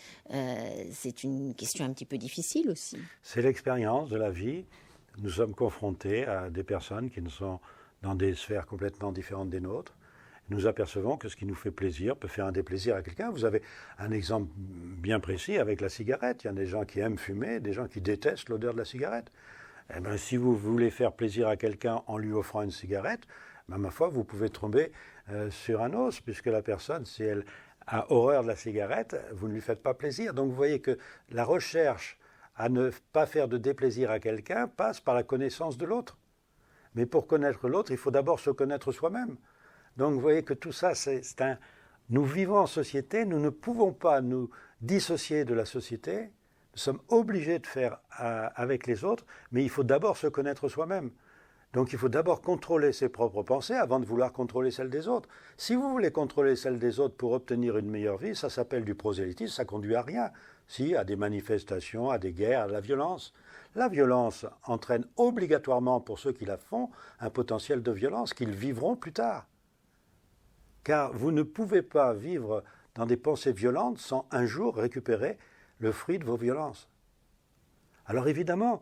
C'est une question un petit peu difficile aussi. C'est l'expérience de la vie. Nous sommes confrontés à des personnes qui sont dans des sphères complètement différentes des nôtres. Nous apercevons que ce qui nous fait plaisir peut faire un déplaisir à quelqu'un. Vous avez un exemple bien précis avec la cigarette. Il y a des gens qui aiment fumer, des gens qui détestent l'odeur de la cigarette. Eh bien, si vous voulez faire plaisir à quelqu'un en lui offrant une cigarette, ma foi, vous pouvez tomber sur un os, puisque la personne, si elle a horreur de la cigarette, vous ne lui faites pas plaisir. Donc vous voyez que la recherche à ne pas faire de déplaisir à quelqu'un passe par la connaissance de l'autre. Mais pour connaître l'autre, il faut d'abord se connaître soi-même. Donc vous voyez que tout ça, nous vivons en société, nous ne pouvons pas nous dissocier de la société, nous sommes obligés de faire avec les autres, mais il faut d'abord se connaître soi-même. Donc il faut d'abord contrôler ses propres pensées avant de vouloir contrôler celles des autres. Si vous voulez contrôler celles des autres pour obtenir une meilleure vie, ça s'appelle du prosélytisme, ça conduit à rien. Si, à des manifestations, à des guerres, à la violence. La violence entraîne obligatoirement, pour ceux qui la font, un potentiel de violence qu'ils vivront plus tard. Car vous ne pouvez pas vivre dans des pensées violentes sans un jour récupérer le fruit de vos violences. Alors évidemment,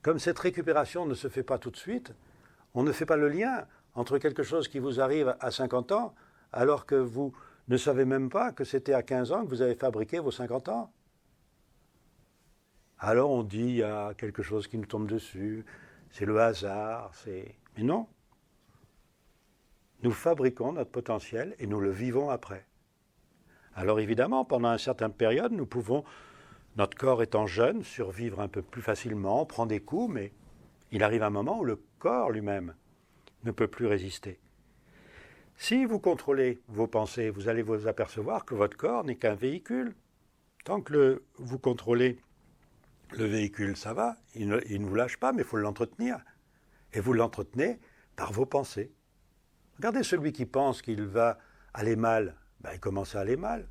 comme cette récupération ne se fait pas tout de suite, on ne fait pas le lien entre quelque chose qui vous arrive à 50 ans, alors que vous ne savez même pas que c'était à 15 ans que vous avez fabriqué vos 50 ans. Alors on dit, il y a quelque chose qui nous tombe dessus, c'est le hasard, Mais non. Nous fabriquons notre potentiel et nous le vivons après. Alors évidemment, pendant une certaine période, nous pouvons, notre corps étant jeune, survivre un peu plus facilement, prendre des coups, mais il arrive un moment où le corps lui-même ne peut plus résister. Si vous contrôlez vos pensées, vous allez vous apercevoir que votre corps n'est qu'un véhicule. Tant que vous contrôlez le véhicule, ça va, il ne vous lâche pas, mais il faut l'entretenir. Et vous l'entretenez par vos pensées. Regardez celui qui pense qu'il va aller mal, il commence à aller mal.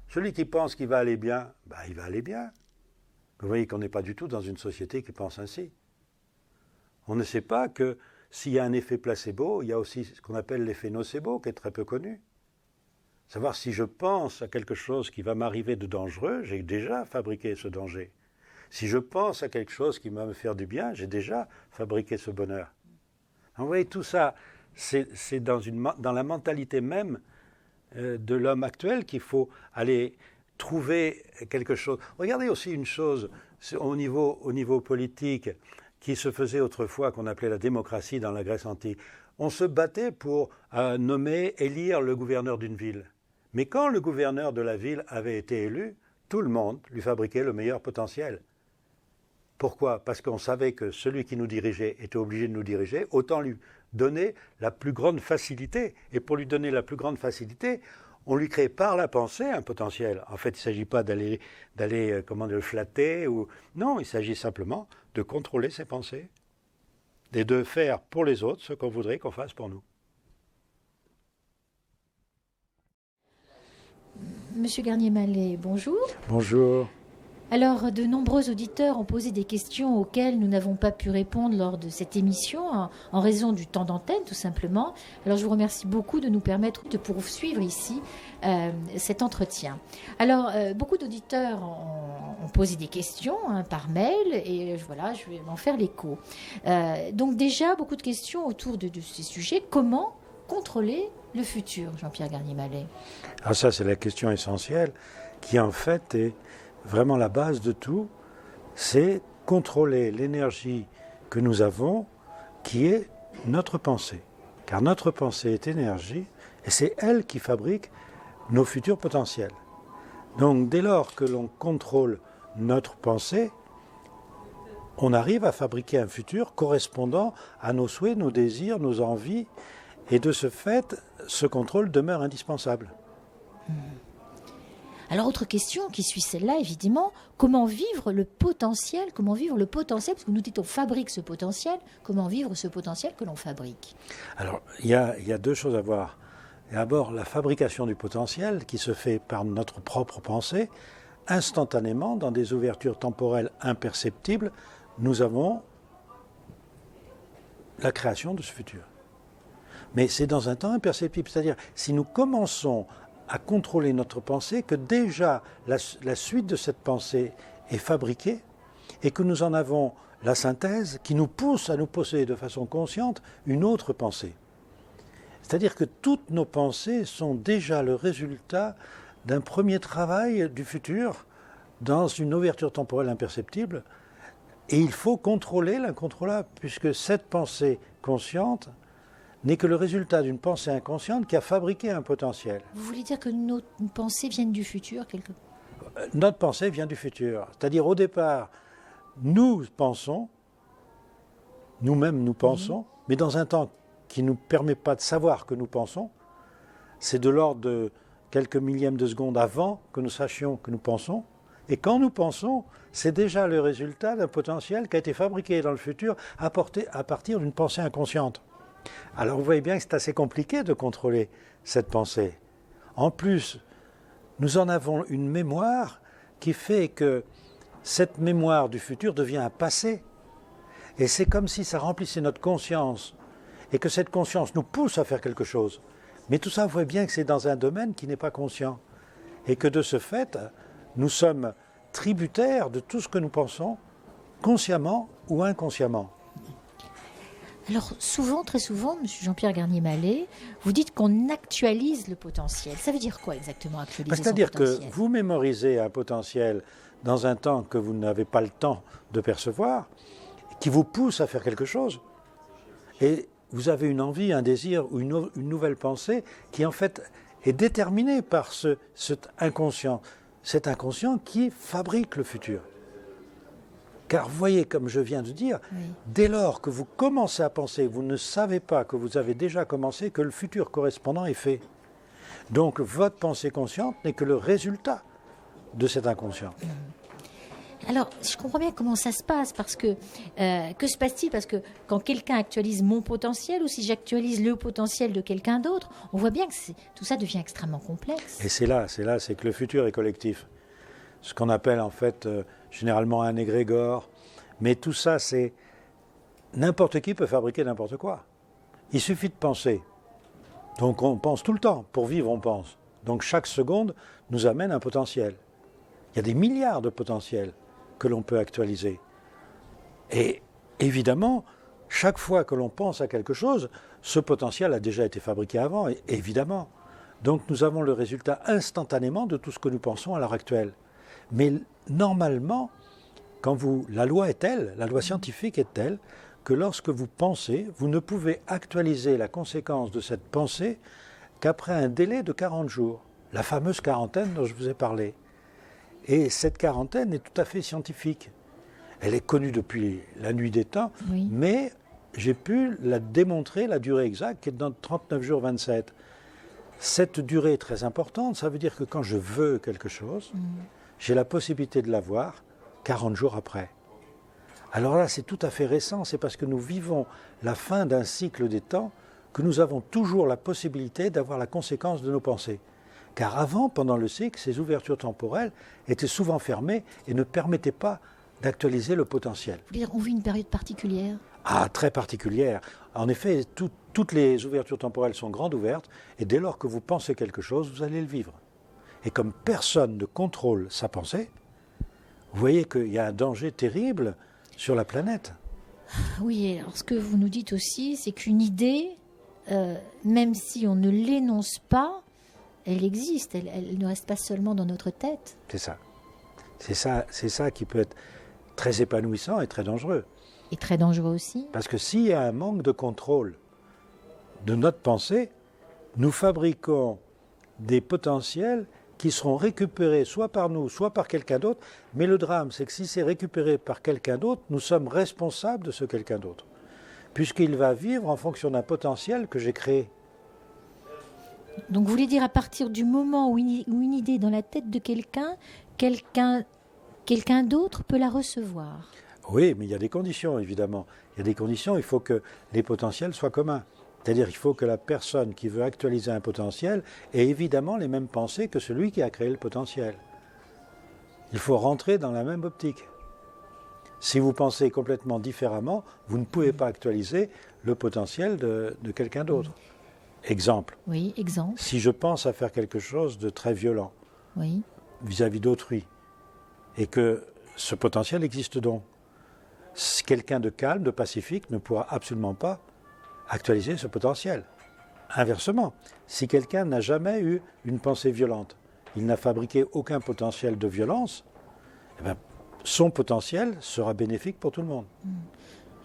Celui qui pense qu'il va aller bien, il va aller bien. Vous voyez qu'on n'est pas du tout dans une société qui pense ainsi. On ne sait pas que s'il y a un effet placebo, il y a aussi ce qu'on appelle l'effet nocebo, qui est très peu connu. Savoir si je pense à quelque chose qui va m'arriver de dangereux, j'ai déjà fabriqué ce danger. Si je pense à quelque chose qui va me faire du bien, j'ai déjà fabriqué ce bonheur. Vous voyez, tout ça, c'est dans la mentalité même de l'homme actuel qu'il faut aller trouver quelque chose. Regardez aussi une chose au niveau politique qui se faisait autrefois, qu'on appelait la démocratie dans la Grèce antique. On se battait pour élire le gouverneur d'une ville. Mais quand le gouverneur de la ville avait été élu, tout le monde lui fabriquait le meilleur potentiel. Pourquoi ? Parce qu'on savait que celui qui nous dirigeait était obligé de nous diriger, autant lui donner la plus grande facilité. Et pour lui donner la plus grande facilité, on lui crée par la pensée un potentiel. En fait, il ne s'agit pas d'aller le flatter. Non, il s'agit simplement de contrôler ses pensées et de faire pour les autres ce qu'on voudrait qu'on fasse pour nous. Monsieur Garnier-Mallet, bonjour. Bonjour. Alors, de nombreux auditeurs ont posé des questions auxquelles nous n'avons pas pu répondre lors de cette émission, en raison du temps d'antenne, tout simplement. Alors, je vous remercie beaucoup de nous permettre de poursuivre ici cet entretien. Alors, beaucoup d'auditeurs ont posé des questions par mail, et voilà, je vais m'en faire l'écho. Donc, déjà, beaucoup de questions autour de ces sujets. Comment contrôler le futur, Jean-Pierre Garnier-Mallet? Alors ça, c'est la question essentielle, qui en fait est vraiment la base de tout, c'est contrôler l'énergie que nous avons, qui est notre pensée. Car notre pensée est énergie, et c'est elle qui fabrique nos futurs potentiels. Donc dès lors que l'on contrôle notre pensée, on arrive à fabriquer un futur correspondant à nos souhaits, nos désirs, nos envies, et de ce fait, ce contrôle demeure indispensable. Alors, autre question qui suit celle-là, évidemment, comment vivre le potentiel, parce que nous dites on fabrique ce potentiel, comment vivre ce potentiel que l'on fabrique? Alors, il y a deux choses à voir. D'abord, la fabrication du potentiel qui se fait par notre propre pensée, instantanément, dans des ouvertures temporelles imperceptibles, nous avons la création de ce futur. Mais c'est dans un temps imperceptible, c'est-à-dire si nous commençons à contrôler notre pensée, que déjà la suite de cette pensée est fabriquée et que nous en avons la synthèse qui nous pousse à nous posséder de façon consciente une autre pensée. C'est-à-dire que toutes nos pensées sont déjà le résultat d'un premier travail du futur dans une ouverture temporelle imperceptible, et il faut contrôler l'incontrôlable, puisque cette pensée consciente n'est que le résultat d'une pensée inconsciente qui a fabriqué un potentiel. Vous voulez dire que nos pensées viennent du futur quelque part? Notre pensée vient du futur. C'est-à-dire, au départ, nous pensons, nous-mêmes nous pensons, mais dans un temps qui ne nous permet pas de savoir que nous pensons. C'est de l'ordre de quelques millièmes de seconde avant que nous sachions que nous pensons. Et quand nous pensons, c'est déjà le résultat d'un potentiel qui a été fabriqué dans le futur à partir d'une pensée inconsciente. Alors vous voyez bien que c'est assez compliqué de contrôler cette pensée. En plus, nous en avons une mémoire qui fait que cette mémoire du futur devient un passé. Et c'est comme si ça remplissait notre conscience et que cette conscience nous pousse à faire quelque chose. Mais tout ça, vous voyez bien que c'est dans un domaine qui n'est pas conscient. Et que de ce fait, nous sommes tributaires de tout ce que nous pensons, consciemment ou inconsciemment. Alors souvent, très souvent, M. Jean-Pierre Garnier-Mallet, vous dites qu'on actualise le potentiel. Ça veut dire quoi exactement, actualiser son potentiel? C'est-à-dire que vous mémorisez un potentiel dans un temps que vous n'avez pas le temps de percevoir, qui vous pousse à faire quelque chose. Et vous avez une envie, un désir ou une nouvelle pensée qui en fait est déterminée par cet inconscient qui fabrique le futur. Car vous voyez, comme je viens de dire, dès lors que vous commencez à penser, vous ne savez pas que vous avez déjà commencé, que le futur correspondant est fait. Donc votre pensée consciente n'est que le résultat de cet inconscient. Alors, je comprends bien comment ça se passe, parce que se passe-t-il? Parce que quand quelqu'un actualise mon potentiel, ou si j'actualise le potentiel de quelqu'un d'autre, on voit bien que tout ça devient extrêmement complexe. Et c'est que le futur est collectif. Ce qu'on appelle en fait généralement un égrégore. Mais tout ça, c'est... N'importe qui peut fabriquer n'importe quoi. Il suffit de penser. Donc on pense tout le temps. Pour vivre, on pense. Donc chaque seconde nous amène un potentiel. Il y a des milliards de potentiels que l'on peut actualiser. Et évidemment, chaque fois que l'on pense à quelque chose, ce potentiel a déjà été fabriqué avant, évidemment. Donc nous avons le résultat instantanément de tout ce que nous pensons à l'heure actuelle. Mais normalement, la loi est telle, la loi scientifique est telle, que lorsque vous pensez, vous ne pouvez actualiser la conséquence de cette pensée qu'après un délai de 40 jours. La fameuse quarantaine dont je vous ai parlé. Et cette quarantaine est tout à fait scientifique. Elle est connue depuis la nuit des temps, oui. Mais j'ai pu la démontrer, la durée exacte, qui est dans 39 jours 27. Cette durée est très importante, ça veut dire que quand je veux quelque chose, j'ai la possibilité de l'avoir 40 jours après. Alors là, c'est tout à fait récent, c'est parce que nous vivons la fin d'un cycle des temps que nous avons toujours la possibilité d'avoir la conséquence de nos pensées. Car avant, pendant le cycle, ces ouvertures temporelles étaient souvent fermées et ne permettaient pas d'actualiser le potentiel. Vous voulez dire, on vit une période particulière? Ah, très particulière. En effet, toutes les ouvertures temporelles sont grandes ouvertes, et dès lors que vous pensez quelque chose, vous allez le vivre. Et comme personne ne contrôle sa pensée, vous voyez qu'il y a un danger terrible sur la planète. Oui, alors ce que vous nous dites aussi, c'est qu'une idée, même si on ne l'énonce pas, elle existe, elle ne reste pas seulement dans notre tête. C'est ça. C'est ça qui peut être très épanouissant et très dangereux. Et très dangereux aussi. Parce que s'il y a un manque de contrôle de notre pensée, nous fabriquons des potentiels qui seront récupérés soit par nous, soit par quelqu'un d'autre. Mais le drame, c'est que si c'est récupéré par quelqu'un d'autre, nous sommes responsables de ce quelqu'un d'autre. Puisqu'il va vivre en fonction d'un potentiel que j'ai créé. Donc vous voulez dire, à partir du moment où une idée est dans la tête de quelqu'un d'autre peut la recevoir? Oui, mais il y a des conditions, évidemment. Il y a des conditions, il faut que les potentiels soient communs. C'est-à-dire qu'il faut que la personne qui veut actualiser un potentiel ait évidemment les mêmes pensées que celui qui a créé le potentiel. Il faut rentrer dans la même optique. Si vous pensez complètement différemment, vous ne pouvez pas actualiser le potentiel de quelqu'un d'autre. Exemple. Oui, exemple. Si je pense à faire quelque chose de très violent vis-à-vis d'autrui, et que ce potentiel existe donc, quelqu'un de calme, de pacifique, ne pourra absolument pas actualiser ce potentiel. Inversement, si quelqu'un n'a jamais eu une pensée violente, il n'a fabriqué aucun potentiel de violence, eh bien, son potentiel sera bénéfique pour tout le monde.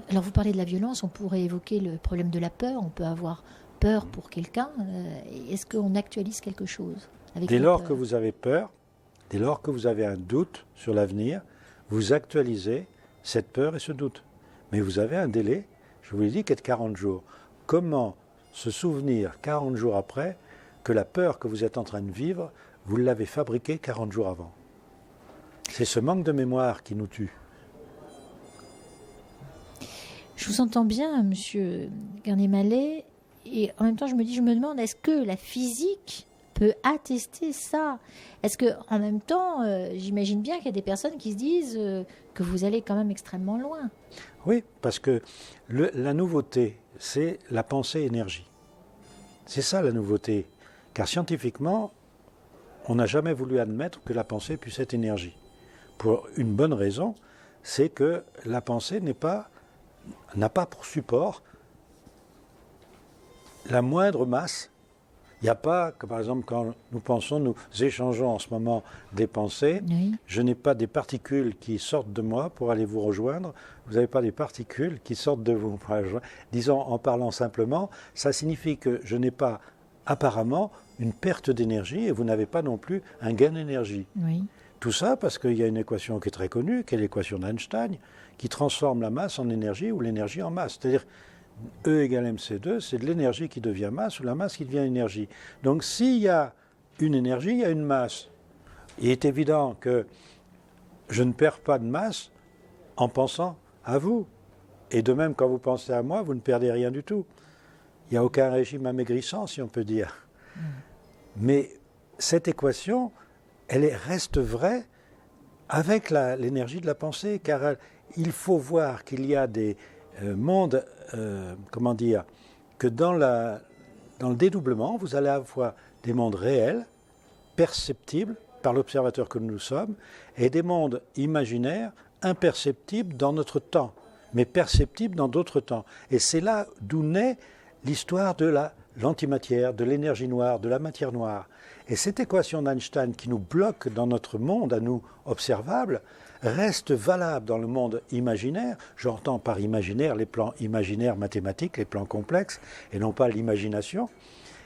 Alors vous parlez de la violence, on pourrait évoquer le problème de la peur, on peut avoir peur pour quelqu'un. Est-ce qu'on actualise quelque chose avec Dès lors que vous avez peur, dès lors que vous avez un doute sur l'avenir, vous actualisez cette peur et ce doute. Mais vous avez un délai, je vous l'ai dit, qui est de 40 jours. Comment se souvenir 40 jours après que la peur que vous êtes en train de vivre, vous l'avez fabriquée 40 jours avant? C'est ce manque de mémoire qui nous tue. Je vous entends bien, monsieur Garnier-Mallet, et en même temps je me demande, est-ce que la physique peut attester ça? Est-ce que, en même temps, j'imagine bien qu'il y a des personnes qui se disent que vous allez quand même extrêmement loin. Oui, parce que la nouveauté, c'est la pensée énergie. C'est ça la nouveauté. Car scientifiquement, on n'a jamais voulu admettre que la pensée puisse être énergie. Pour une bonne raison, c'est que la pensée n'a pas pour support la moindre masse Il n'y a pas, que, par exemple, quand nous échangeons en ce moment des pensées, Oui. je n'ai pas des particules qui sortent de moi pour aller vous rejoindre, vous n'avez pas des particules qui sortent de vous pour aller rejoindre. Disons, en parlant simplement, ça signifie que je n'ai pas apparemment une perte d'énergie et vous n'avez pas non plus un gain d'énergie. Oui. Tout ça parce qu'il y a une équation qui est très connue, qui est l'équation d'Einstein, qui transforme la masse en énergie ou l'énergie en masse. C'est-à-dire, E égale mc2, c'est de l'énergie qui devient masse ou la masse qui devient énergie. Donc s'il y a une énergie, il y a une masse. Il est évident que je ne perds pas de masse en pensant à vous. Et de même, quand vous pensez à moi, vous ne perdez rien du tout. Il n'y a aucun régime amaigrissant, si on peut dire. Mais cette équation, reste vraie avec l'énergie de la pensée, car il faut voir qu'il y a des mondes, que dans le dédoublement, vous allez avoir des mondes réels, perceptibles par l'observateur que nous sommes, et des mondes imaginaires, imperceptibles dans notre temps, mais perceptibles dans d'autres temps. Et c'est là d'où naît l'histoire de l'antimatière, de l'énergie noire, de la matière noire. Et cette équation d'Einstein qui nous bloque dans notre monde, à nous, observable, reste valable dans le monde imaginaire. J'entends par imaginaire les plans imaginaires mathématiques, les plans complexes, et non pas l'imagination.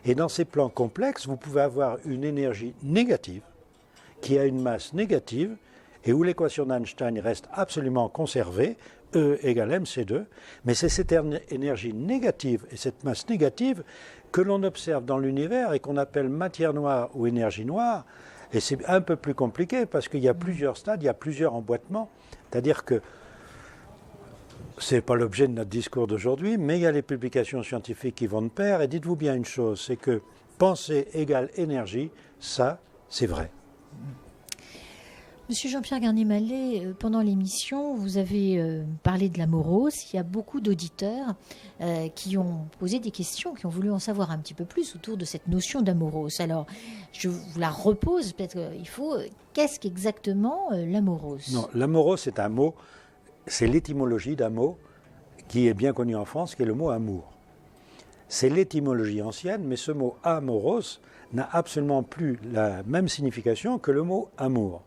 Et dans ces plans complexes, vous pouvez avoir une énergie négative, qui a une masse négative, et où l'équation d'Einstein reste absolument conservée, E égale mc2, mais c'est cette énergie négative et cette masse négative que l'on observe dans l'univers et qu'on appelle matière noire ou énergie noire. Et c'est un peu plus compliqué parce qu'il y a plusieurs stades, il y a plusieurs emboîtements. C'est-à-dire que ce n'est pas l'objet de notre discours d'aujourd'hui, mais il y a les publications scientifiques qui vont de pair. Et dites-vous bien une chose, c'est que pensée égale énergie, ça, c'est vrai. Monsieur Jean-Pierre Garnier-Mallet, pendant l'émission, vous avez parlé de la morose. Il y a beaucoup d'auditeurs qui ont posé des questions, qui ont voulu en savoir un petit peu plus autour de cette notion d'amorose. Alors, je vous la repose, peut-être qu'il faut. Qu'est-ce qu'exactement l'amorose ? Non, l'amorose, c'est un mot, c'est l'étymologie d'un mot qui est bien connu en France, qui est le mot amour. C'est l'étymologie ancienne, mais ce mot amoros n'a absolument plus la même signification que le mot amour.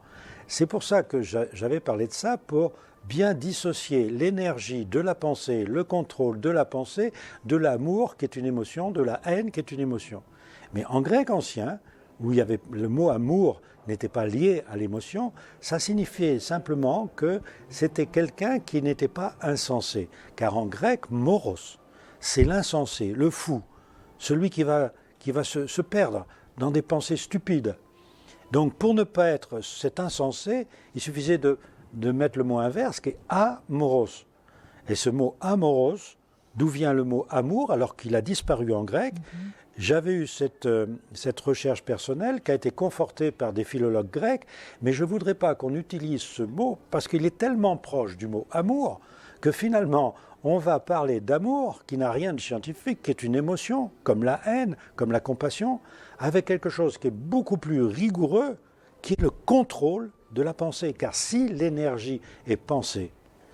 C'est pour ça que j'avais parlé de ça, pour bien dissocier l'énergie de la pensée, le contrôle de la pensée, de l'amour qui est une émotion, de la haine qui est une émotion. Mais en grec ancien, où il y avait le mot amour n'était pas lié à l'émotion, ça signifiait simplement que c'était quelqu'un qui n'était pas insensé. Car en grec, moros, c'est l'insensé, le fou, celui qui va se perdre dans des pensées stupides. Donc pour ne pas être cet insensé, il suffisait de mettre le mot inverse qui est amoros. Et ce mot amoros, d'où vient le mot amour alors qu'il a disparu en grec, j'avais eu cette recherche personnelle qui a été confortée par des philologues grecs, mais je ne voudrais pas qu'on utilise ce mot parce qu'il est tellement proche du mot amour que finalement on va parler d'amour qui n'a rien de scientifique, qui est une émotion, comme la haine, comme la compassion, avec quelque chose qui est beaucoup plus rigoureux, qui est le contrôle de la pensée. Car si l'énergie est pensée,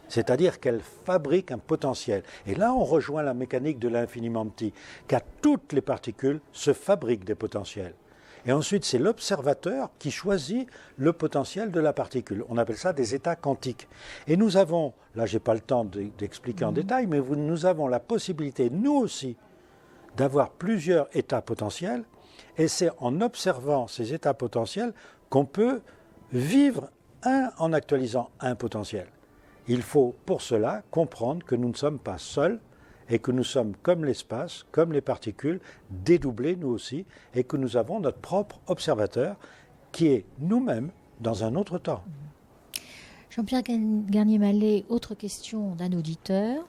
c'est-à-dire qu'elle fabrique un potentiel, et là on rejoint la mécanique de l'infiniment petit, car toutes les particules se fabriquent des potentiels. Et ensuite, c'est l'observateur qui choisit le potentiel de la particule. On appelle ça des états quantiques. Et nous avons, là je n'ai pas le temps d'expliquer en détail, mais nous avons la possibilité, nous aussi, d'avoir plusieurs états potentiels. Et c'est en observant ces états potentiels qu'on peut vivre en actualisant un potentiel. Il faut pour cela comprendre que nous ne sommes pas seuls, et que nous sommes comme l'espace, comme les particules, dédoublés nous aussi, et que nous avons notre propre observateur qui est nous-mêmes dans un autre temps. Jean-Pierre Garnier-Mallet, autre question d'un auditeur.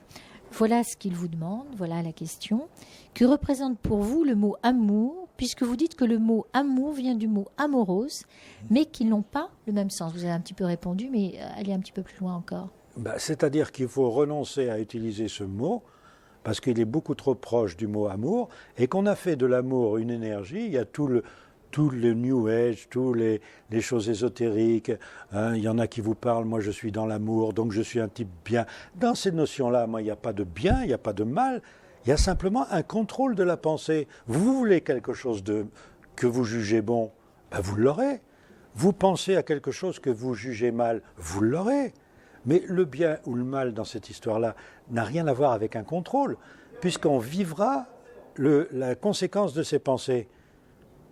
Voilà ce qu'il vous demande, voilà la question. Que représente pour vous le mot amour, puisque vous dites que le mot amour vient du mot amoros, mais qu'ils n'ont pas le même sens? Vous avez un petit peu répondu, mais allez un petit peu plus loin encore. C'est-à-dire qu'il faut renoncer à utiliser ce mot, parce qu'il est beaucoup trop proche du mot amour, et qu'on a fait de l'amour une énergie. Il y a tout le New Age, toutes les choses ésotériques. Il y en a qui vous parlent, moi je suis dans l'amour, donc je suis un type bien. Dans ces notions-là, moi, il n'y a pas de bien, il n'y a pas de mal. Il y a simplement un contrôle de la pensée. Vous voulez quelque chose que vous jugez bon, ben vous l'aurez. Vous pensez à quelque chose que vous jugez mal, vous l'aurez. Mais le bien ou le mal dans cette histoire-là n'a rien à voir avec un contrôle, puisqu'on vivra la conséquence de ses pensées.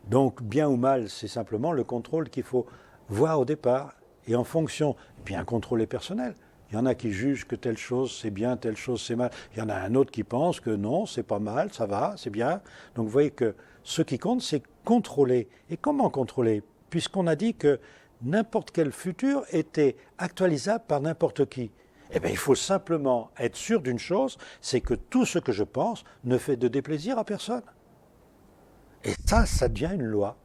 Donc bien ou mal, c'est simplement le contrôle qu'il faut voir au départ. Et en fonction, puis un contrôle est personnel. Il y en a qui jugent que telle chose c'est bien, telle chose c'est mal. Il y en a un autre qui pense que non, c'est pas mal, ça va, c'est bien. Donc vous voyez que ce qui compte, c'est contrôler. Et comment contrôler ? Puisqu'on a dit que n'importe quel futur était actualisable par n'importe qui. Eh bien, il faut simplement être sûr d'une chose, c'est que tout ce que je pense ne fait de déplaisir à personne. Et ça devient une loi.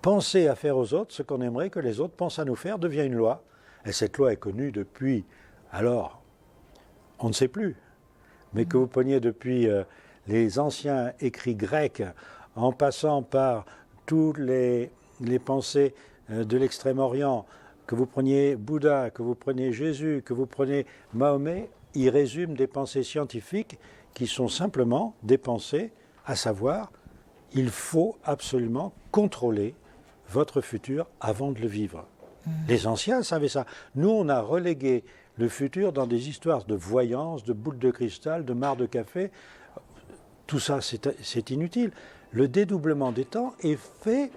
Penser à faire aux autres ce qu'on aimerait que les autres pensent à nous faire devient une loi. Et cette loi est connue depuis, alors, on ne sait plus, mais que vous preniez depuis les anciens écrits grecs, en passant par toutes les pensées de l'Extrême-Orient, que vous preniez Bouddha, que vous preniez Jésus, que vous preniez Mahomet, ils résument des pensées scientifiques qui sont simplement des pensées, à savoir, il faut absolument contrôler votre futur avant de le vivre. Les anciens savaient ça. Nous, on a relégué le futur dans des histoires de voyance, de boules de cristal, de mares de café. Tout ça, c'est inutile. Le dédoublement des temps est fait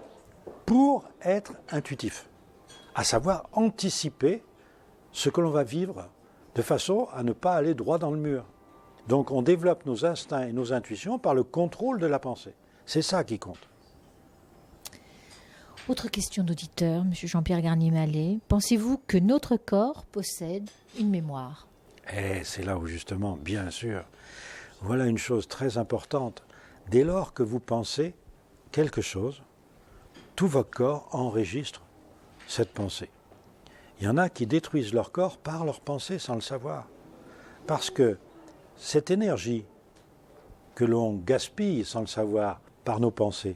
pour être intuitif, à savoir anticiper ce que l'on va vivre de façon à ne pas aller droit dans le mur. Donc on développe nos instincts et nos intuitions par le contrôle de la pensée. C'est ça qui compte. Autre question d'auditeur, M. Jean-Pierre Garnier-Mallet. Pensez-vous que notre corps possède une mémoire ? Et c'est là où justement, bien sûr, voilà une chose très importante. Dès lors que vous pensez quelque chose, tout votre corps enregistre cette pensée. Il y en a qui détruisent leur corps par leur pensée sans le savoir. Parce que cette énergie que l'on gaspille sans le savoir par nos pensées,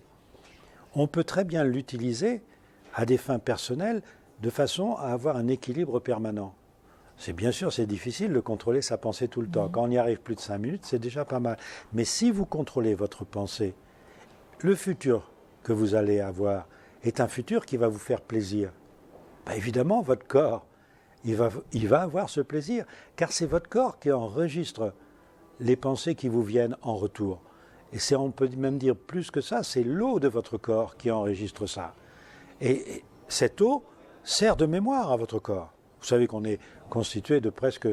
on peut très bien l'utiliser à des fins personnelles de façon à avoir un équilibre permanent. C'est bien sûr, c'est difficile de contrôler sa pensée tout le temps. Quand on y arrive plus de 5 minutes, c'est déjà pas mal. Mais si vous contrôlez votre pensée, le futur que vous allez avoir est un futur qui va vous faire plaisir. Ben évidemment, votre corps, il va avoir ce plaisir, car c'est votre corps qui enregistre les pensées qui vous viennent en retour. Et on peut même dire plus que ça, c'est l'eau de votre corps qui enregistre ça. Et cette eau sert de mémoire à votre corps. Vous savez qu'on est constitué de presque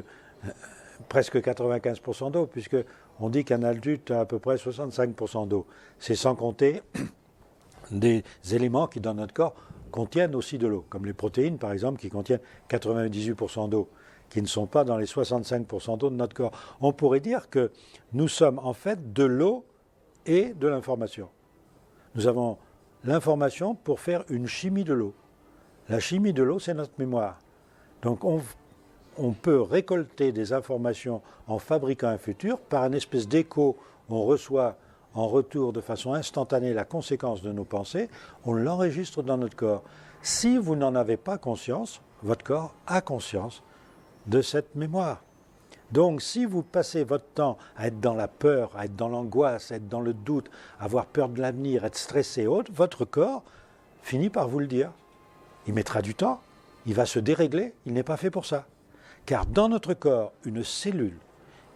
95% d'eau, puisqu'on dit qu'un adulte a à peu près 65% d'eau. C'est sans compter des éléments qui, dans notre corps, contiennent aussi de l'eau, comme les protéines, par exemple, qui contiennent 98% d'eau, qui ne sont pas dans les 65% d'eau de notre corps. On pourrait dire que nous sommes en fait de l'eau et de l'information. Nous avons l'information pour faire une chimie de l'eau. La chimie de l'eau, c'est notre mémoire. Donc on peut récolter des informations en fabriquant un futur par une espèce d'écho. On reçoit en retour de façon instantanée la conséquence de nos pensées, on l'enregistre dans notre corps. Si vous n'en avez pas conscience, votre corps a conscience de cette mémoire. Donc si vous passez votre temps à être dans la peur, à être dans l'angoisse, à être dans le doute, à avoir peur de l'avenir, être stressé et autres, votre corps finit par vous le dire. Il mettra du temps, il va se dérégler, il n'est pas fait pour ça. Car dans notre corps, une cellule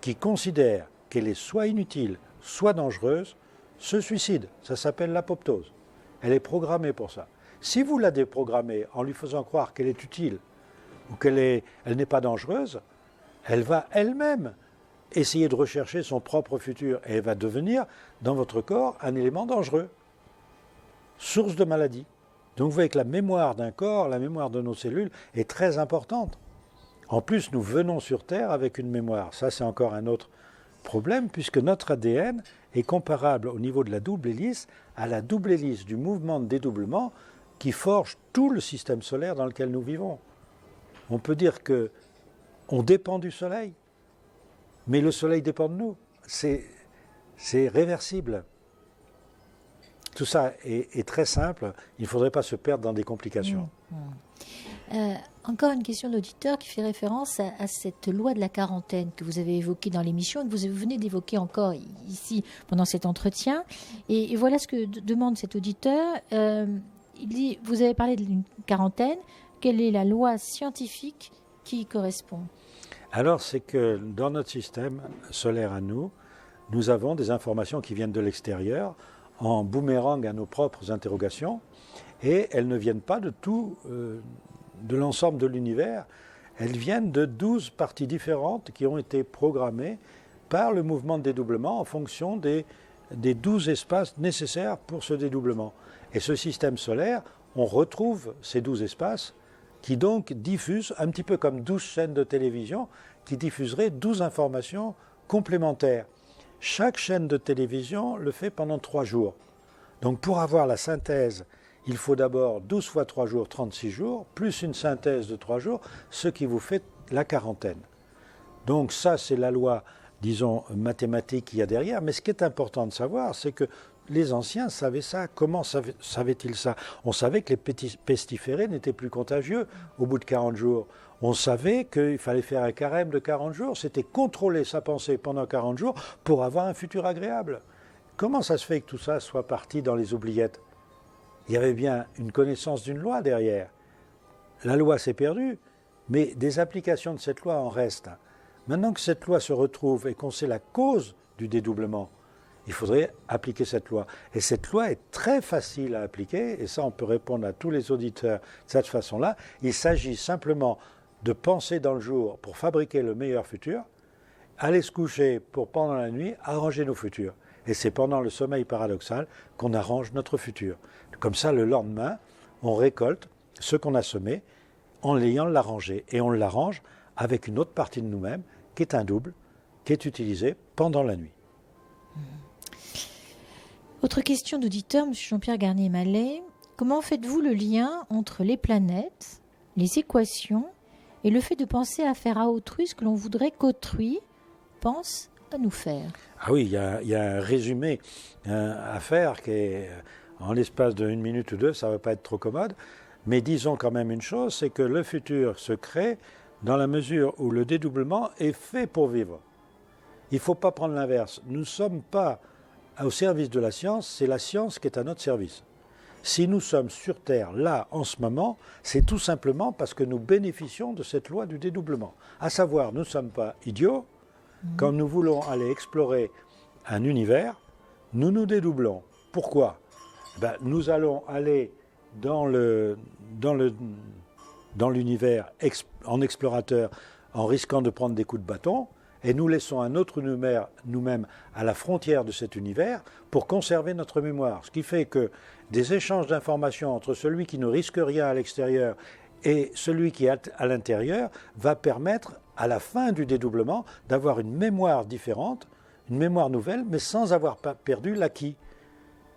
qui considère qu'elle est soit inutile, soit dangereuse, se suicide. Ça s'appelle l'apoptose. Elle est programmée pour ça. Si vous la déprogrammez en lui faisant croire qu'elle est utile ou qu'elle n'est pas dangereuse, elle va elle-même essayer de rechercher son propre futur et elle va devenir, dans votre corps, un élément dangereux, source de maladie. Donc vous voyez que la mémoire d'un corps, la mémoire de nos cellules est très importante. En plus, nous venons sur Terre avec une mémoire. Ça, c'est encore un autre problème, puisque notre ADN est comparable au niveau de la double hélice à la double hélice du mouvement de dédoublement qui forge tout le système solaire dans lequel nous vivons. On peut dire qu'on dépend du Soleil, mais le Soleil dépend de nous. C'est réversible. Tout ça est très simple. Il ne faudrait pas se perdre dans des complications. Encore une question d'auditeur qui fait référence à cette loi de la quarantaine que vous avez évoquée dans l'émission et que vous venez d'évoquer encore ici pendant cet entretien. Et voilà ce que demande cet auditeur. Il dit, vous avez parlé d'une quarantaine. Quelle est la loi scientifique qui y correspond ? Alors, c'est que dans notre système solaire à nous, nous avons des informations qui viennent de l'extérieur en boomerang à nos propres interrogations et elles ne viennent pas de tout, de l'ensemble de l'univers. Elles viennent de 12 parties différentes qui ont été programmées par le mouvement de dédoublement en fonction des 12 espaces nécessaires pour ce dédoublement. Et ce système solaire, on retrouve ces 12 espaces qui donc diffusent, un petit peu comme 12 chaînes de télévision, qui diffuseraient 12 informations complémentaires. Chaque chaîne de télévision le fait pendant 3 jours. Donc pour avoir la synthèse, il faut d'abord 12 fois 3 jours, 36 jours, plus une synthèse de 3 jours, ce qui vous fait la quarantaine. Donc ça, c'est la loi, disons, mathématique qu'il y a derrière. Mais ce qui est important de savoir, c'est que les anciens savaient ça. Comment savaient-ils ça? On savait que les pestiférés n'étaient plus contagieux au bout de 40 jours. On savait qu'il fallait faire un carême de 40 jours. C'était contrôler sa pensée pendant 40 jours pour avoir un futur agréable. Comment ça se fait que tout ça soit parti dans les oubliettes? Il y avait bien une connaissance d'une loi derrière. La loi s'est perdue, mais des applications de cette loi en restent. Maintenant que cette loi se retrouve et qu'on sait la cause du dédoublement, il faudrait appliquer cette loi. Et cette loi est très facile à appliquer, et ça on peut répondre à tous les auditeurs de cette façon-là. Il s'agit simplement de penser dans le jour pour fabriquer le meilleur futur, aller se coucher pour pendant la nuit arranger nos futurs. Et c'est pendant le sommeil paradoxal qu'on arrange notre futur. Comme ça, le lendemain, on récolte ce qu'on a semé en l'ayant l'arrangé. Et on l'arrange avec une autre partie de nous-mêmes, qui est un double, qui est utilisé pendant la nuit. Autre question d'auditeur, M. Jean-Pierre Garnier-Mallet. Comment faites-vous le lien entre les planètes, les équations et le fait de penser à faire à autrui ce que l'on voudrait qu'autrui pense à nous faire? Ah oui, il y a un résumé à faire qui est, en l'espace de 1 minute ou 2, ça ne va pas être trop commode, mais disons quand même une chose, c'est que le futur se crée dans la mesure où le dédoublement est fait pour vivre. Il ne faut pas prendre l'inverse. Nous ne sommes pas au service de la science, c'est la science qui est à notre service. Si nous sommes sur Terre, là, en ce moment, c'est tout simplement parce que nous bénéficions de cette loi du dédoublement. À savoir, nous ne sommes pas idiots. Quand nous voulons aller explorer un univers, nous nous dédoublons. Pourquoi? Nous allons aller dans l'univers en explorateur en risquant de prendre des coups de bâton, et nous laissons un autre nous-mêmes à la frontière de cet univers pour conserver notre mémoire. Ce qui fait que des échanges d'informations entre celui qui ne risque rien à l'extérieur et celui qui est à l'intérieur va permettre, à la fin du dédoublement, d'avoir une mémoire différente, une mémoire nouvelle, mais sans avoir perdu l'acquis.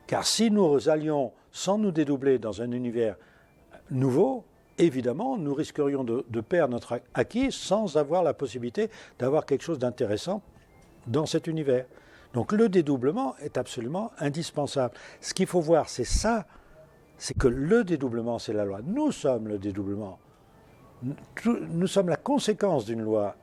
Car si nous allions sans nous dédoubler dans un univers nouveau, évidemment, nous risquerions de perdre notre acquis sans avoir la possibilité d'avoir quelque chose d'intéressant dans cet univers. Donc le dédoublement est absolument indispensable. Ce qu'il faut voir, c'est ça, c'est que le dédoublement, c'est la loi. Nous sommes le dédoublement. Nous sommes la conséquence d'une loi.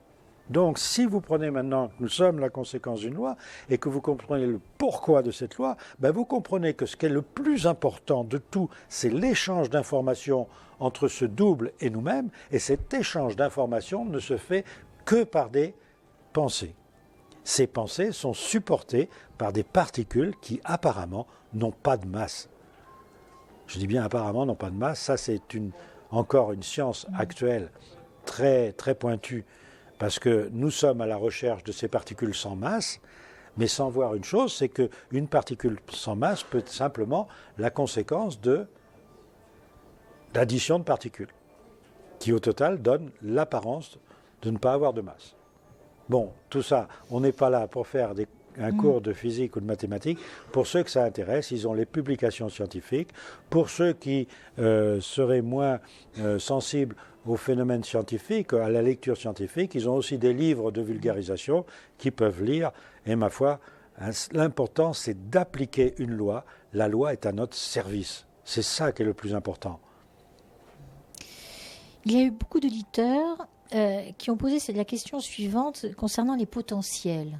Donc si vous prenez maintenant que nous sommes la conséquence d'une loi et que vous comprenez le pourquoi de cette loi, vous comprenez que ce qui est le plus important de tout, c'est l'échange d'informations entre ce double et nous-mêmes, et cet échange d'informations ne se fait que par des pensées. Ces pensées sont supportées par des particules qui apparemment n'ont pas de masse. Je dis bien apparemment n'ont pas de masse, ça c'est encore une science actuelle très, très pointue, parce que nous sommes à la recherche de ces particules sans masse, mais sans voir une chose, c'est qu'une particule sans masse peut être simplement la conséquence de l'addition de particules, qui au total donne l'apparence de ne pas avoir de masse. Bon, tout ça, on n'est pas là pour faire un cours de physique ou de mathématiques. Pour ceux que ça intéresse, ils ont les publications scientifiques. Pour ceux qui seraient moins sensibles aux phénomènes scientifiques, à la lecture scientifique, ils ont aussi des livres de vulgarisation qu'ils peuvent lire. Et ma foi, l'important, c'est d'appliquer une loi. La loi est à notre service. C'est ça qui est le plus important. Il y a eu beaucoup d'auditeurs qui ont posé la question suivante concernant les potentiels,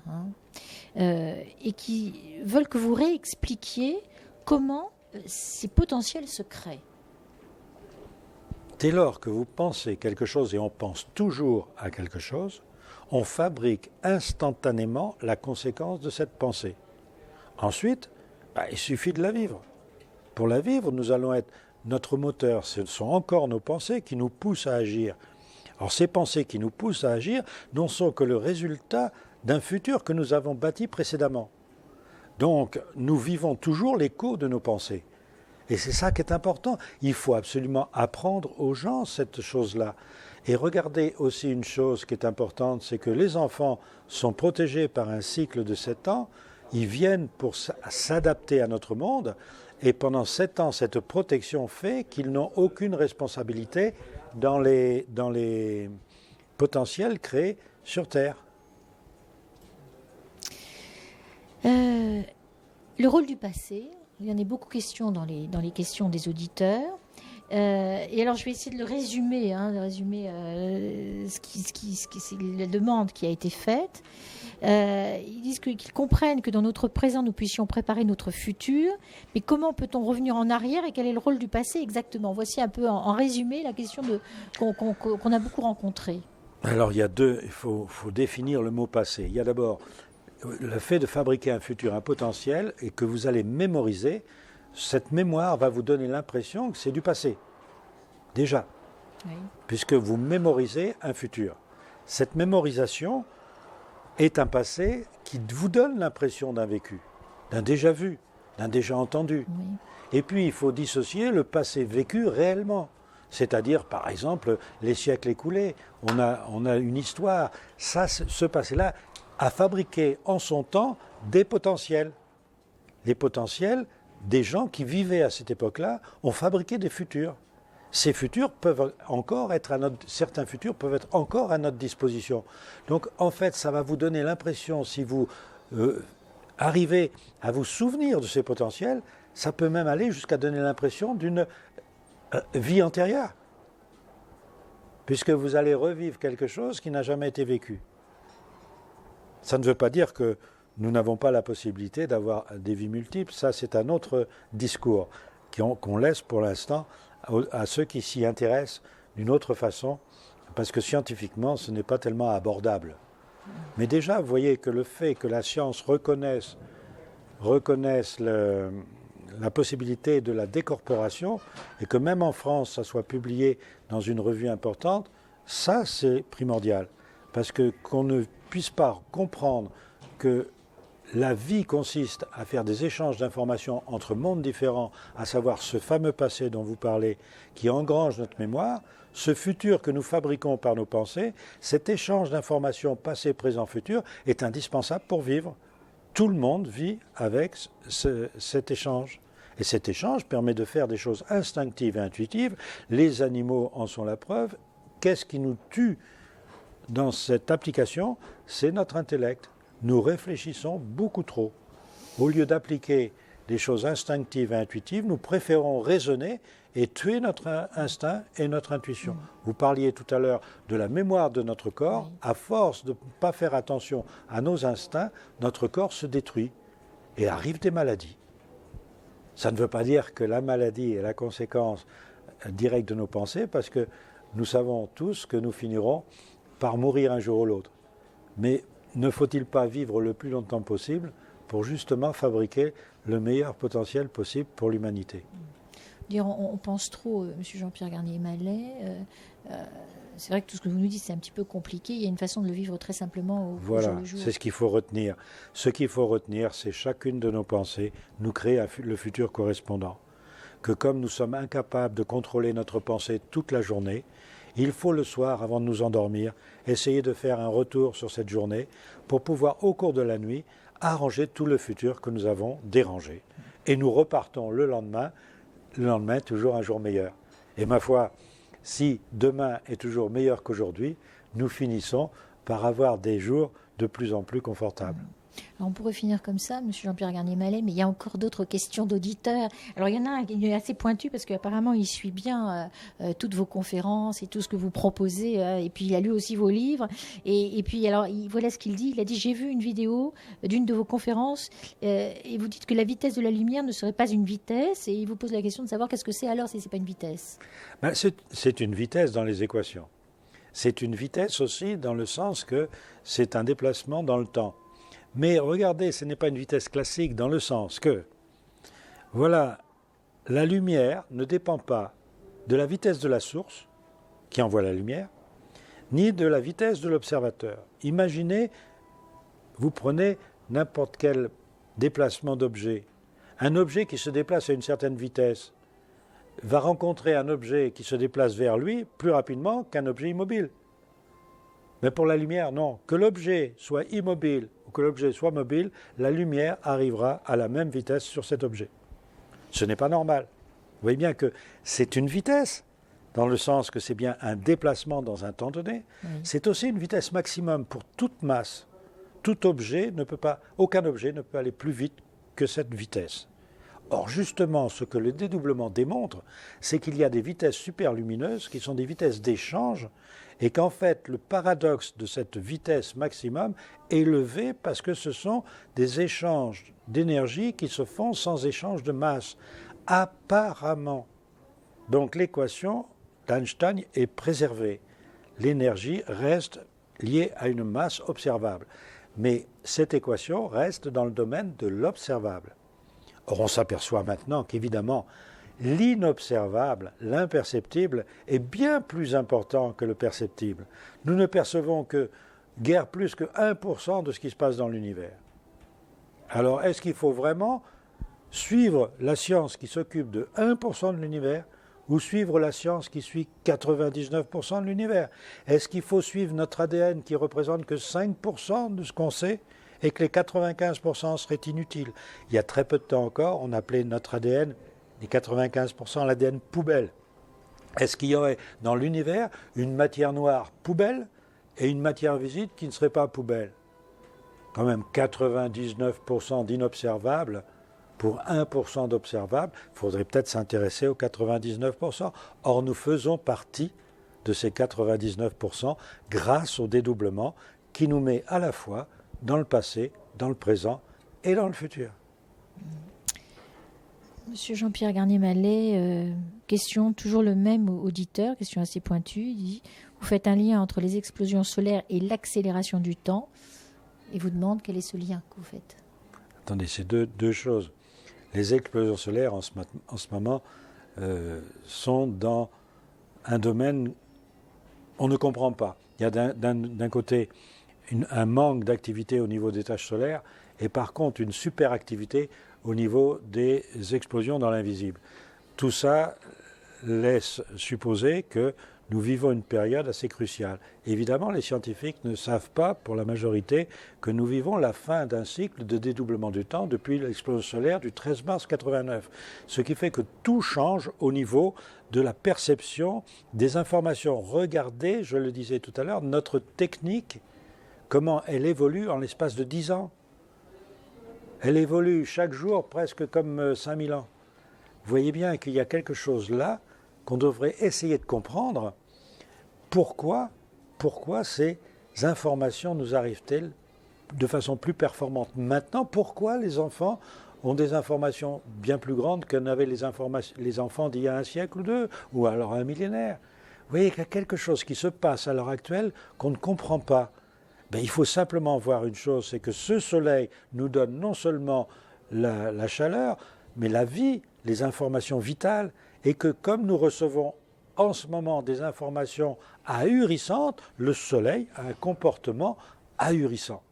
et qui veulent que vous réexpliquiez comment ces potentiels se créent. Dès lors que vous pensez quelque chose, et on pense toujours à quelque chose, on fabrique instantanément la conséquence de cette pensée. Ensuite, il suffit de la vivre. Pour la vivre, nous allons être notre moteur. Ce sont encore nos pensées qui nous poussent à agir. Alors ces pensées qui nous poussent à agir n'en sont que le résultat d'un futur que nous avons bâti précédemment. Donc nous vivons toujours l'écho de nos pensées. Et c'est ça qui est important. Il faut absolument apprendre aux gens cette chose-là. Et regardez aussi une chose qui est importante, c'est que les enfants sont protégés par un cycle de 7 ans. Ils viennent pour s'adapter à notre monde. Et pendant 7 ans, cette protection fait qu'ils n'ont aucune responsabilité dans les potentiels créés sur Terre. Le rôle du passé, il y en a beaucoup question dans les questions des auditeurs. Et alors je vais essayer de le résumer, la demande qui a été faite. Ils disent qu'ils comprennent que dans notre présent, nous puissions préparer notre futur, mais comment peut-on revenir en arrière et quel est le rôle du passé exactement? Voici un peu en résumé la question qu'on a beaucoup rencontrée. Alors il faut définir le mot passé. Il y a d'abord le fait de fabriquer un futur, un potentiel, et que vous allez mémoriser. Cette mémoire va vous donner l'impression que c'est du passé, déjà, oui. Puisque vous mémorisez un futur. Cette mémorisation est un passé qui vous donne l'impression d'un vécu, d'un déjà vu, d'un déjà entendu. Oui. Et puis il faut dissocier le passé vécu réellement, c'est-à-dire par exemple les siècles écoulés. On a une histoire. Ça, ce passé-là a fabriqué en son temps des potentiels. Les potentiels des gens qui vivaient à cette époque-là ont fabriqué des futurs. Ces futurs peuvent encore être certains futurs peuvent être encore à notre disposition. Donc en fait, ça va vous donner l'impression, si vous arrivez à vous souvenir de ces potentiels, ça peut même aller jusqu'à donner l'impression d'une vie antérieure, puisque vous allez revivre quelque chose qui n'a jamais été vécu. Ça ne veut pas dire que nous n'avons pas la possibilité d'avoir des vies multiples. Ça, c'est un autre discours qu'on laisse pour l'instant à ceux qui s'y intéressent d'une autre façon, parce que scientifiquement, ce n'est pas tellement abordable. Mais déjà, vous voyez que le fait que la science reconnaisse la possibilité de la décorporation, et que même en France, ça soit publié dans une revue importante, ça, c'est primordial. Parce que qu'on ne puisse pas comprendre que la vie consiste à faire des échanges d'informations entre mondes différents, à savoir ce fameux passé dont vous parlez, qui engrange notre mémoire, ce futur que nous fabriquons par nos pensées, cet échange d'informations passé, présent, futur est indispensable pour vivre. Tout le monde vit avec cet échange. Et cet échange permet de faire des choses instinctives et intuitives. Les animaux en sont la preuve. Qu'est-ce qui nous tue dans cette application? C'est notre intellect. Nous réfléchissons beaucoup trop. Au lieu d'appliquer des choses instinctives et intuitives, nous préférons raisonner et tuer notre instinct et notre intuition. Vous parliez tout à l'heure de la mémoire de notre corps. À force de ne pas faire attention à nos instincts, notre corps se détruit et arrivent des maladies. Ça ne veut pas dire que la maladie est la conséquence directe de nos pensées, parce que nous savons tous que nous finirons par mourir un jour ou l'autre. Mais ne faut-il pas vivre le plus longtemps possible pour justement fabriquer le meilleur potentiel possible pour l'humanité? On pense trop, M. Jean-Pierre Garnier-Mallet. C'est vrai que tout ce que vous nous dites, c'est un petit peu compliqué. Il y a une façon de le vivre très simplement au jour le jour. C'est ce qu'il faut retenir. Ce qu'il faut retenir, c'est chacune de nos pensées nous crée le futur correspondant. Que comme nous sommes incapables de contrôler notre pensée toute la journée, il faut le soir, avant de nous endormir, essayer de faire un retour sur cette journée pour pouvoir, au cours de la nuit, arranger tout le futur que nous avons dérangé. Et nous repartons le lendemain toujours un jour meilleur. Et ma foi, si demain est toujours meilleur qu'aujourd'hui, nous finissons par avoir des jours de plus en plus confortables. Alors on pourrait finir comme ça, Monsieur Jean-Pierre Garnier-Mallet, mais il y a encore d'autres questions d'auditeurs. Alors il y en a un qui est assez pointu parce qu'apparemment il suit bien toutes vos conférences et tout ce que vous proposez, et puis il a lu aussi vos livres. Et puis alors voilà ce qu'il dit. Il a dit: j'ai vu une vidéo d'une de vos conférences et vous dites que la vitesse de la lumière ne serait pas une vitesse, et il vous pose la question de savoir qu'est-ce que c'est alors si c'est pas une vitesse. C'est une vitesse dans les équations. C'est une vitesse aussi dans le sens que c'est un déplacement dans le temps. Mais regardez, ce n'est pas une vitesse classique dans le sens que, voilà, la lumière ne dépend pas de la vitesse de la source qui envoie la lumière, ni de la vitesse de l'observateur. Imaginez, vous prenez n'importe quel déplacement d'objet. Un objet qui se déplace à une certaine vitesse va rencontrer un objet qui se déplace vers lui plus rapidement qu'un objet immobile. Mais pour la lumière, non. Que l'objet soit immobile ou que l'objet soit mobile, la lumière arrivera à la même vitesse sur cet objet. Ce n'est pas normal. Vous voyez bien que c'est une vitesse, dans le sens que c'est bien un déplacement dans un temps donné. Oui. C'est aussi une vitesse maximum pour toute masse. Tout objet ne peut pas, aucun objet ne peut aller plus vite que cette vitesse. Or, justement, ce que le dédoublement démontre, c'est qu'il y a des vitesses superlumineuses qui sont des vitesses d'échange, et qu'en fait, le paradoxe de cette vitesse maximum est levé parce que ce sont des échanges d'énergie qui se font sans échange de masse, apparemment. Donc l'équation d'Einstein est préservée. L'énergie reste liée à une masse observable. Mais cette équation reste dans le domaine de l'observable. Or, on s'aperçoit maintenant qu'évidemment, l'inobservable, l'imperceptible, est bien plus important que le perceptible. Nous ne percevons que guère plus que 1% de ce qui se passe dans l'univers. Alors, est-ce qu'il faut vraiment suivre la science qui s'occupe de 1% de l'univers ou suivre la science qui suit 99% de l'univers? Est-ce qu'il faut suivre notre ADN qui représente que 5% de ce qu'on sait et que les 95% seraient inutiles? Il y a très peu de temps encore, on appelait notre ADN, les 95% l'ADN poubelle. Est-ce qu'il y aurait dans l'univers une matière noire poubelle et une matière visible qui ne serait pas poubelle? Quand même 99% d'inobservables pour 1% d'observables, il faudrait peut-être s'intéresser aux 99%. Or, nous faisons partie de ces 99% grâce au dédoublement qui nous met à la fois dans le passé, dans le présent et dans le futur. Monsieur Jean-Pierre Garnier-Mallet, question toujours le même auditeur, question assez pointue. Il dit: vous faites un lien entre les explosions solaires et l'accélération du temps, et vous demande quel est ce lien que vous faites. Attendez, c'est deux choses. Les explosions solaires en ce moment sont dans un domaine on ne comprend pas. Il y a d'un côté un manque d'activité au niveau des taches solaires et par contre une superactivité au niveau des explosions dans l'invisible. Tout ça laisse supposer que nous vivons une période assez cruciale. Évidemment, les scientifiques ne savent pas, pour la majorité, que nous vivons la fin d'un cycle de dédoublement du temps depuis l'explosion solaire du 13 mars 89. Ce qui fait que tout change au niveau de la perception des informations. Regardez, je le disais tout à l'heure, notre technique, comment elle évolue en l'espace de 10 ans. Elle évolue chaque jour presque comme 5000 ans. Vous voyez bien qu'il y a quelque chose là qu'on devrait essayer de comprendre. Pourquoi ces informations nous arrivent-elles de façon plus performante maintenant? Pourquoi les enfants ont des informations bien plus grandes que n'avaient les enfants d'il y a un siècle ou deux, ou alors un millénaire? Vous voyez qu'il y a quelque chose qui se passe à l'heure actuelle qu'on ne comprend pas. Il faut simplement voir une chose, c'est que ce soleil nous donne non seulement la chaleur, mais la vie, les informations vitales, et que comme nous recevons en ce moment des informations ahurissantes, le soleil a un comportement ahurissant.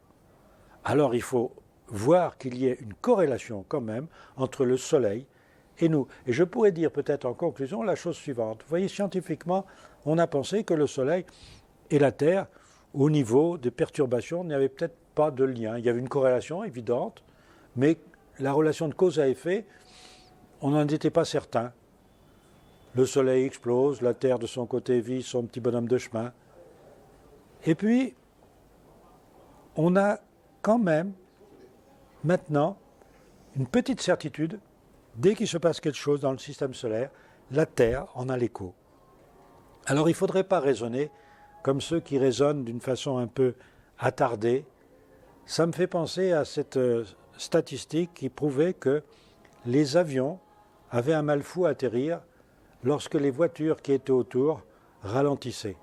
Alors il faut voir qu'il y ait une corrélation quand même entre le soleil et nous. Et je pourrais dire peut-être en conclusion la chose suivante. Vous voyez, scientifiquement, on a pensé que le soleil et la Terre, au niveau des perturbations, il n'y avait peut-être pas de lien. Il y avait une corrélation évidente, mais la relation de cause à effet, on n'en était pas certain. Le soleil explose, la Terre de son côté vit son petit bonhomme de chemin. Et puis, on a quand même Maintenant, une petite certitude, dès qu'il se passe quelque chose dans le système solaire, la Terre en a l'écho. Alors il ne faudrait pas raisonner comme ceux qui raisonnent d'une façon un peu attardée. Ça me fait penser à cette statistique qui prouvait que les avions avaient un mal fou à atterrir lorsque les voitures qui étaient autour ralentissaient.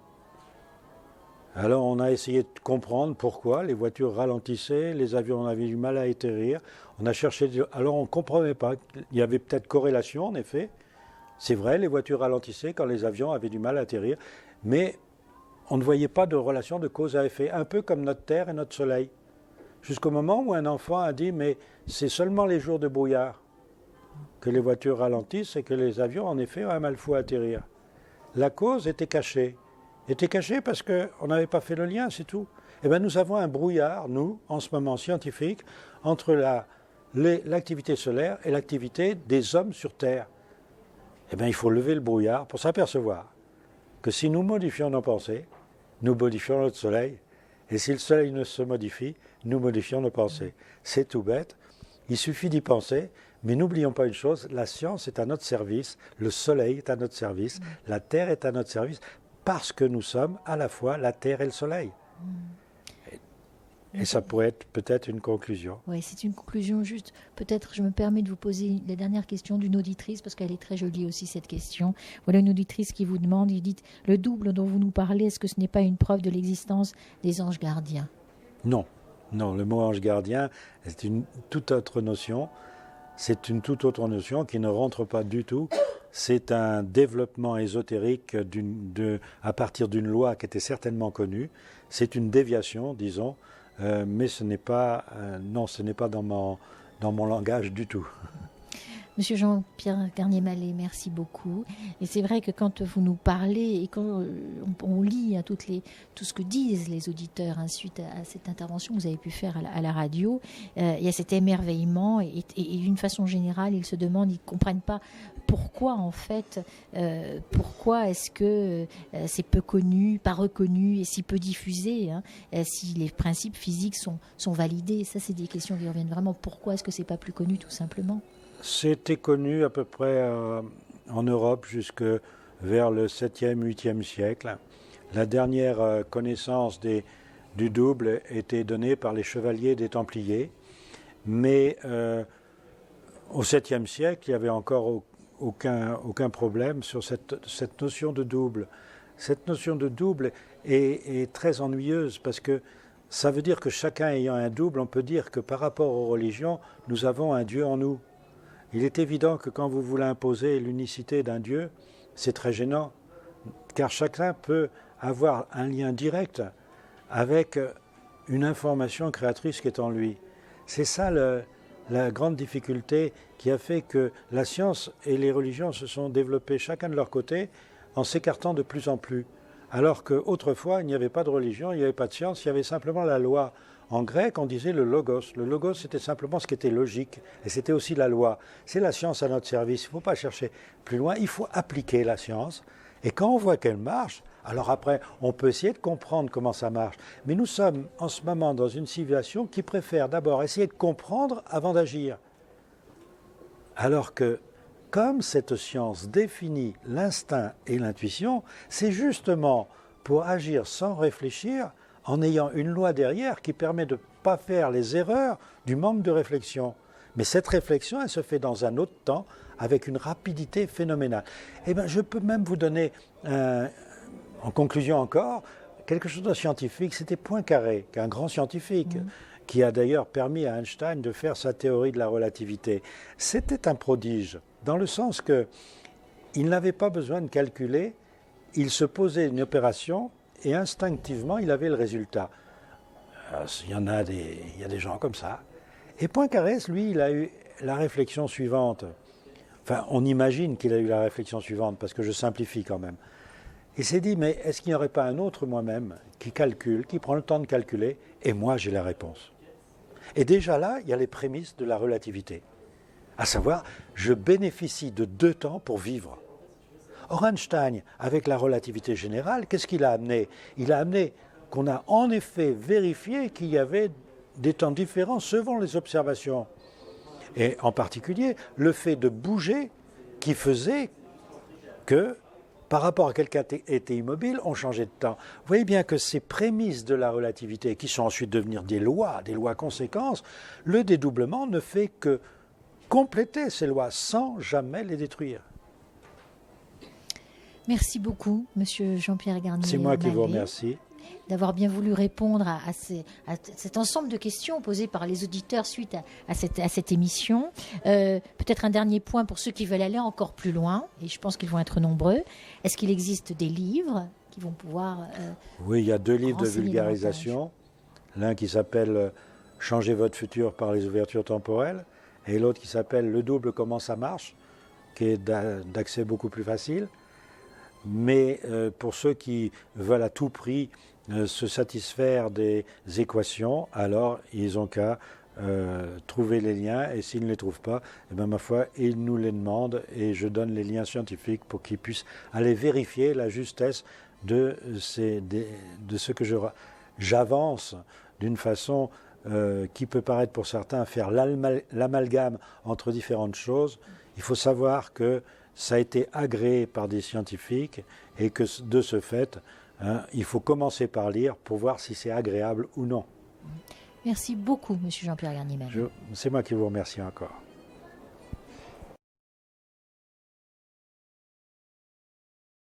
Alors on a essayé de comprendre pourquoi les voitures ralentissaient, les avions avaient du mal à atterrir. On a cherché, alors on ne comprenait pas. Il y avait peut-être corrélation en effet. C'est vrai, les voitures ralentissaient quand les avions avaient du mal à atterrir, mais on ne voyait pas de relation de cause à effet, un peu comme notre Terre et notre Soleil. Jusqu'au moment où un enfant a dit, mais c'est seulement les jours de brouillard que les voitures ralentissent et que les avions, en effet, ont un mal fou à atterrir. La cause était cachée. Était cachée parce qu'on n'avait pas fait le lien, c'est tout. Eh bien, nous avons un brouillard, nous, en ce moment scientifique, entre l'activité solaire et l'activité des hommes sur Terre. Eh bien, il faut lever le brouillard pour s'apercevoir que si nous modifions nos pensées, nous modifions notre Soleil. Et si le Soleil ne se modifie, nous modifions nos pensées. C'est tout bête. Il suffit d'y penser. Mais n'oublions pas une chose, la science est à notre service, le Soleil est à notre service, la Terre est à notre service, parce que nous sommes à la fois la Terre et le Soleil. Et ça pourrait être peut-être une conclusion. Oui, c'est une conclusion juste. Peut-être je me permets de vous poser la dernière question d'une auditrice, parce qu'elle est très jolie aussi cette question. Voilà une auditrice qui vous demande, il dit, le double dont vous nous parlez, est-ce que ce n'est pas une preuve de l'existence des anges gardiens? Non, non, le mot ange gardien, c'est une toute autre notion. C'est une toute autre notion qui ne rentre pas du tout. C'est un développement ésotérique à partir d'une loi qui était certainement connue. C'est une déviation, disons, mais ce n'est pas, non, ce n'est pas dans mon langage du tout. Monsieur Jean-Pierre Garnier-Mallet, merci beaucoup. Et c'est vrai que quand vous nous parlez et quand on lit tout ce que disent les auditeurs suite à cette intervention que vous avez pu faire à la radio, il y a cet émerveillement et d'une façon générale, ils se demandent, ils ne comprennent pas pourquoi en fait, pourquoi est-ce que c'est peu connu, pas reconnu et si peu diffusé, si les principes physiques sont validés. Ça, c'est des questions qui reviennent vraiment. Pourquoi est-ce que c'est pas plus connu tout simplement? C'était connu à peu près en Europe jusque vers le 7e, 8e siècle. La dernière connaissance du double était donnée par les chevaliers des Templiers, mais au 7e siècle, il n'y avait encore aucun problème sur cette notion de double. Cette notion de double est très ennuyeuse parce que ça veut dire que chacun ayant un double, on peut dire que par rapport aux religions, nous avons un Dieu en nous. Il est évident que quand vous voulez imposer l'unicité d'un Dieu, c'est très gênant, car chacun peut avoir un lien direct avec une information créatrice qui est en lui. C'est ça la grande difficulté qui a fait que la science et les religions se sont développées chacun de leur côté en s'écartant de plus en plus. Alors qu'autrefois, il n'y avait pas de religion, il n'y avait pas de science, il y avait simplement la loi. En grec, on disait le logos. Le logos, c'était simplement ce qui était logique. Et c'était aussi la loi. C'est la science à notre service. Il ne faut pas chercher plus loin. Il faut appliquer la science. Et quand on voit qu'elle marche, alors après, on peut essayer de comprendre comment ça marche. Mais nous sommes en ce moment dans une civilisation qui préfère d'abord essayer de comprendre avant d'agir. Alors que, comme cette science définit l'instinct et l'intuition, c'est justement pour agir sans réfléchir, en ayant une loi derrière qui permet de ne pas faire les erreurs du manque de réflexion. Mais cette réflexion, elle se fait dans un autre temps, avec une rapidité phénoménale. Eh bien, je peux même vous donner, en conclusion encore, quelque chose de scientifique. C'était Poincaré, qui est un grand scientifique, qui a d'ailleurs permis à Einstein de faire sa théorie de la relativité. C'était un prodige, dans le sens qu'il n'avait pas besoin de calculer, il se posait une opération, et instinctivement, il avait le résultat. Il y a des gens comme ça. Et Poincaré, lui, il a eu la réflexion suivante. Enfin, on imagine qu'il a eu la réflexion suivante, parce que je simplifie quand même. Il s'est dit, mais est-ce qu'il n'y aurait pas un autre moi-même qui calcule, qui prend le temps de calculer, et moi j'ai la réponse. Et déjà là, il y a les prémices de la relativité. À savoir, je bénéficie de 2 temps pour vivre. Or, Einstein, avec la relativité générale, qu'est-ce qu'il a amené? Il a amené qu'on a en effet vérifié qu'il y avait des temps différents selon les observations. Et en particulier, le fait de bouger qui faisait que, par rapport à quelqu'un qui était immobile, on changeait de temps. Vous voyez bien que ces prémices de la relativité, qui sont ensuite devenues des lois conséquences, le dédoublement ne fait que compléter ces lois sans jamais les détruire. Merci beaucoup, Monsieur Jean-Pierre Garnier. C'est moi qui vous remercie. D'avoir bien voulu répondre à cet ensemble de questions posées par les auditeurs suite à cette émission. Peut-être un dernier point pour ceux qui veulent aller encore plus loin, et je pense qu'ils vont être nombreux. Est-ce qu'il existe des livres qui vont pouvoir... Oui, il y a 2 livres de vulgarisation. L'un qui s'appelle « Changez votre futur par les ouvertures temporelles » et l'autre qui s'appelle « Le double, comment ça marche ?» qui est d'accès beaucoup plus facile. Mais pour ceux qui veulent à tout prix se satisfaire des équations, alors ils ont qu'à trouver les liens, et s'ils ne les trouvent pas, eh bien, ma foi, ils nous les demandent et je donne les liens scientifiques pour qu'ils puissent aller vérifier la justesse de ce que j'avance d'une façon qui peut paraître pour certains faire l'amalgame entre différentes choses. Il faut savoir que ça a été agréé par des scientifiques et que de ce fait, il faut commencer par lire pour voir si c'est agréable ou non. Merci beaucoup, Monsieur Jean-Pierre Garnier. C'est moi qui vous remercie encore.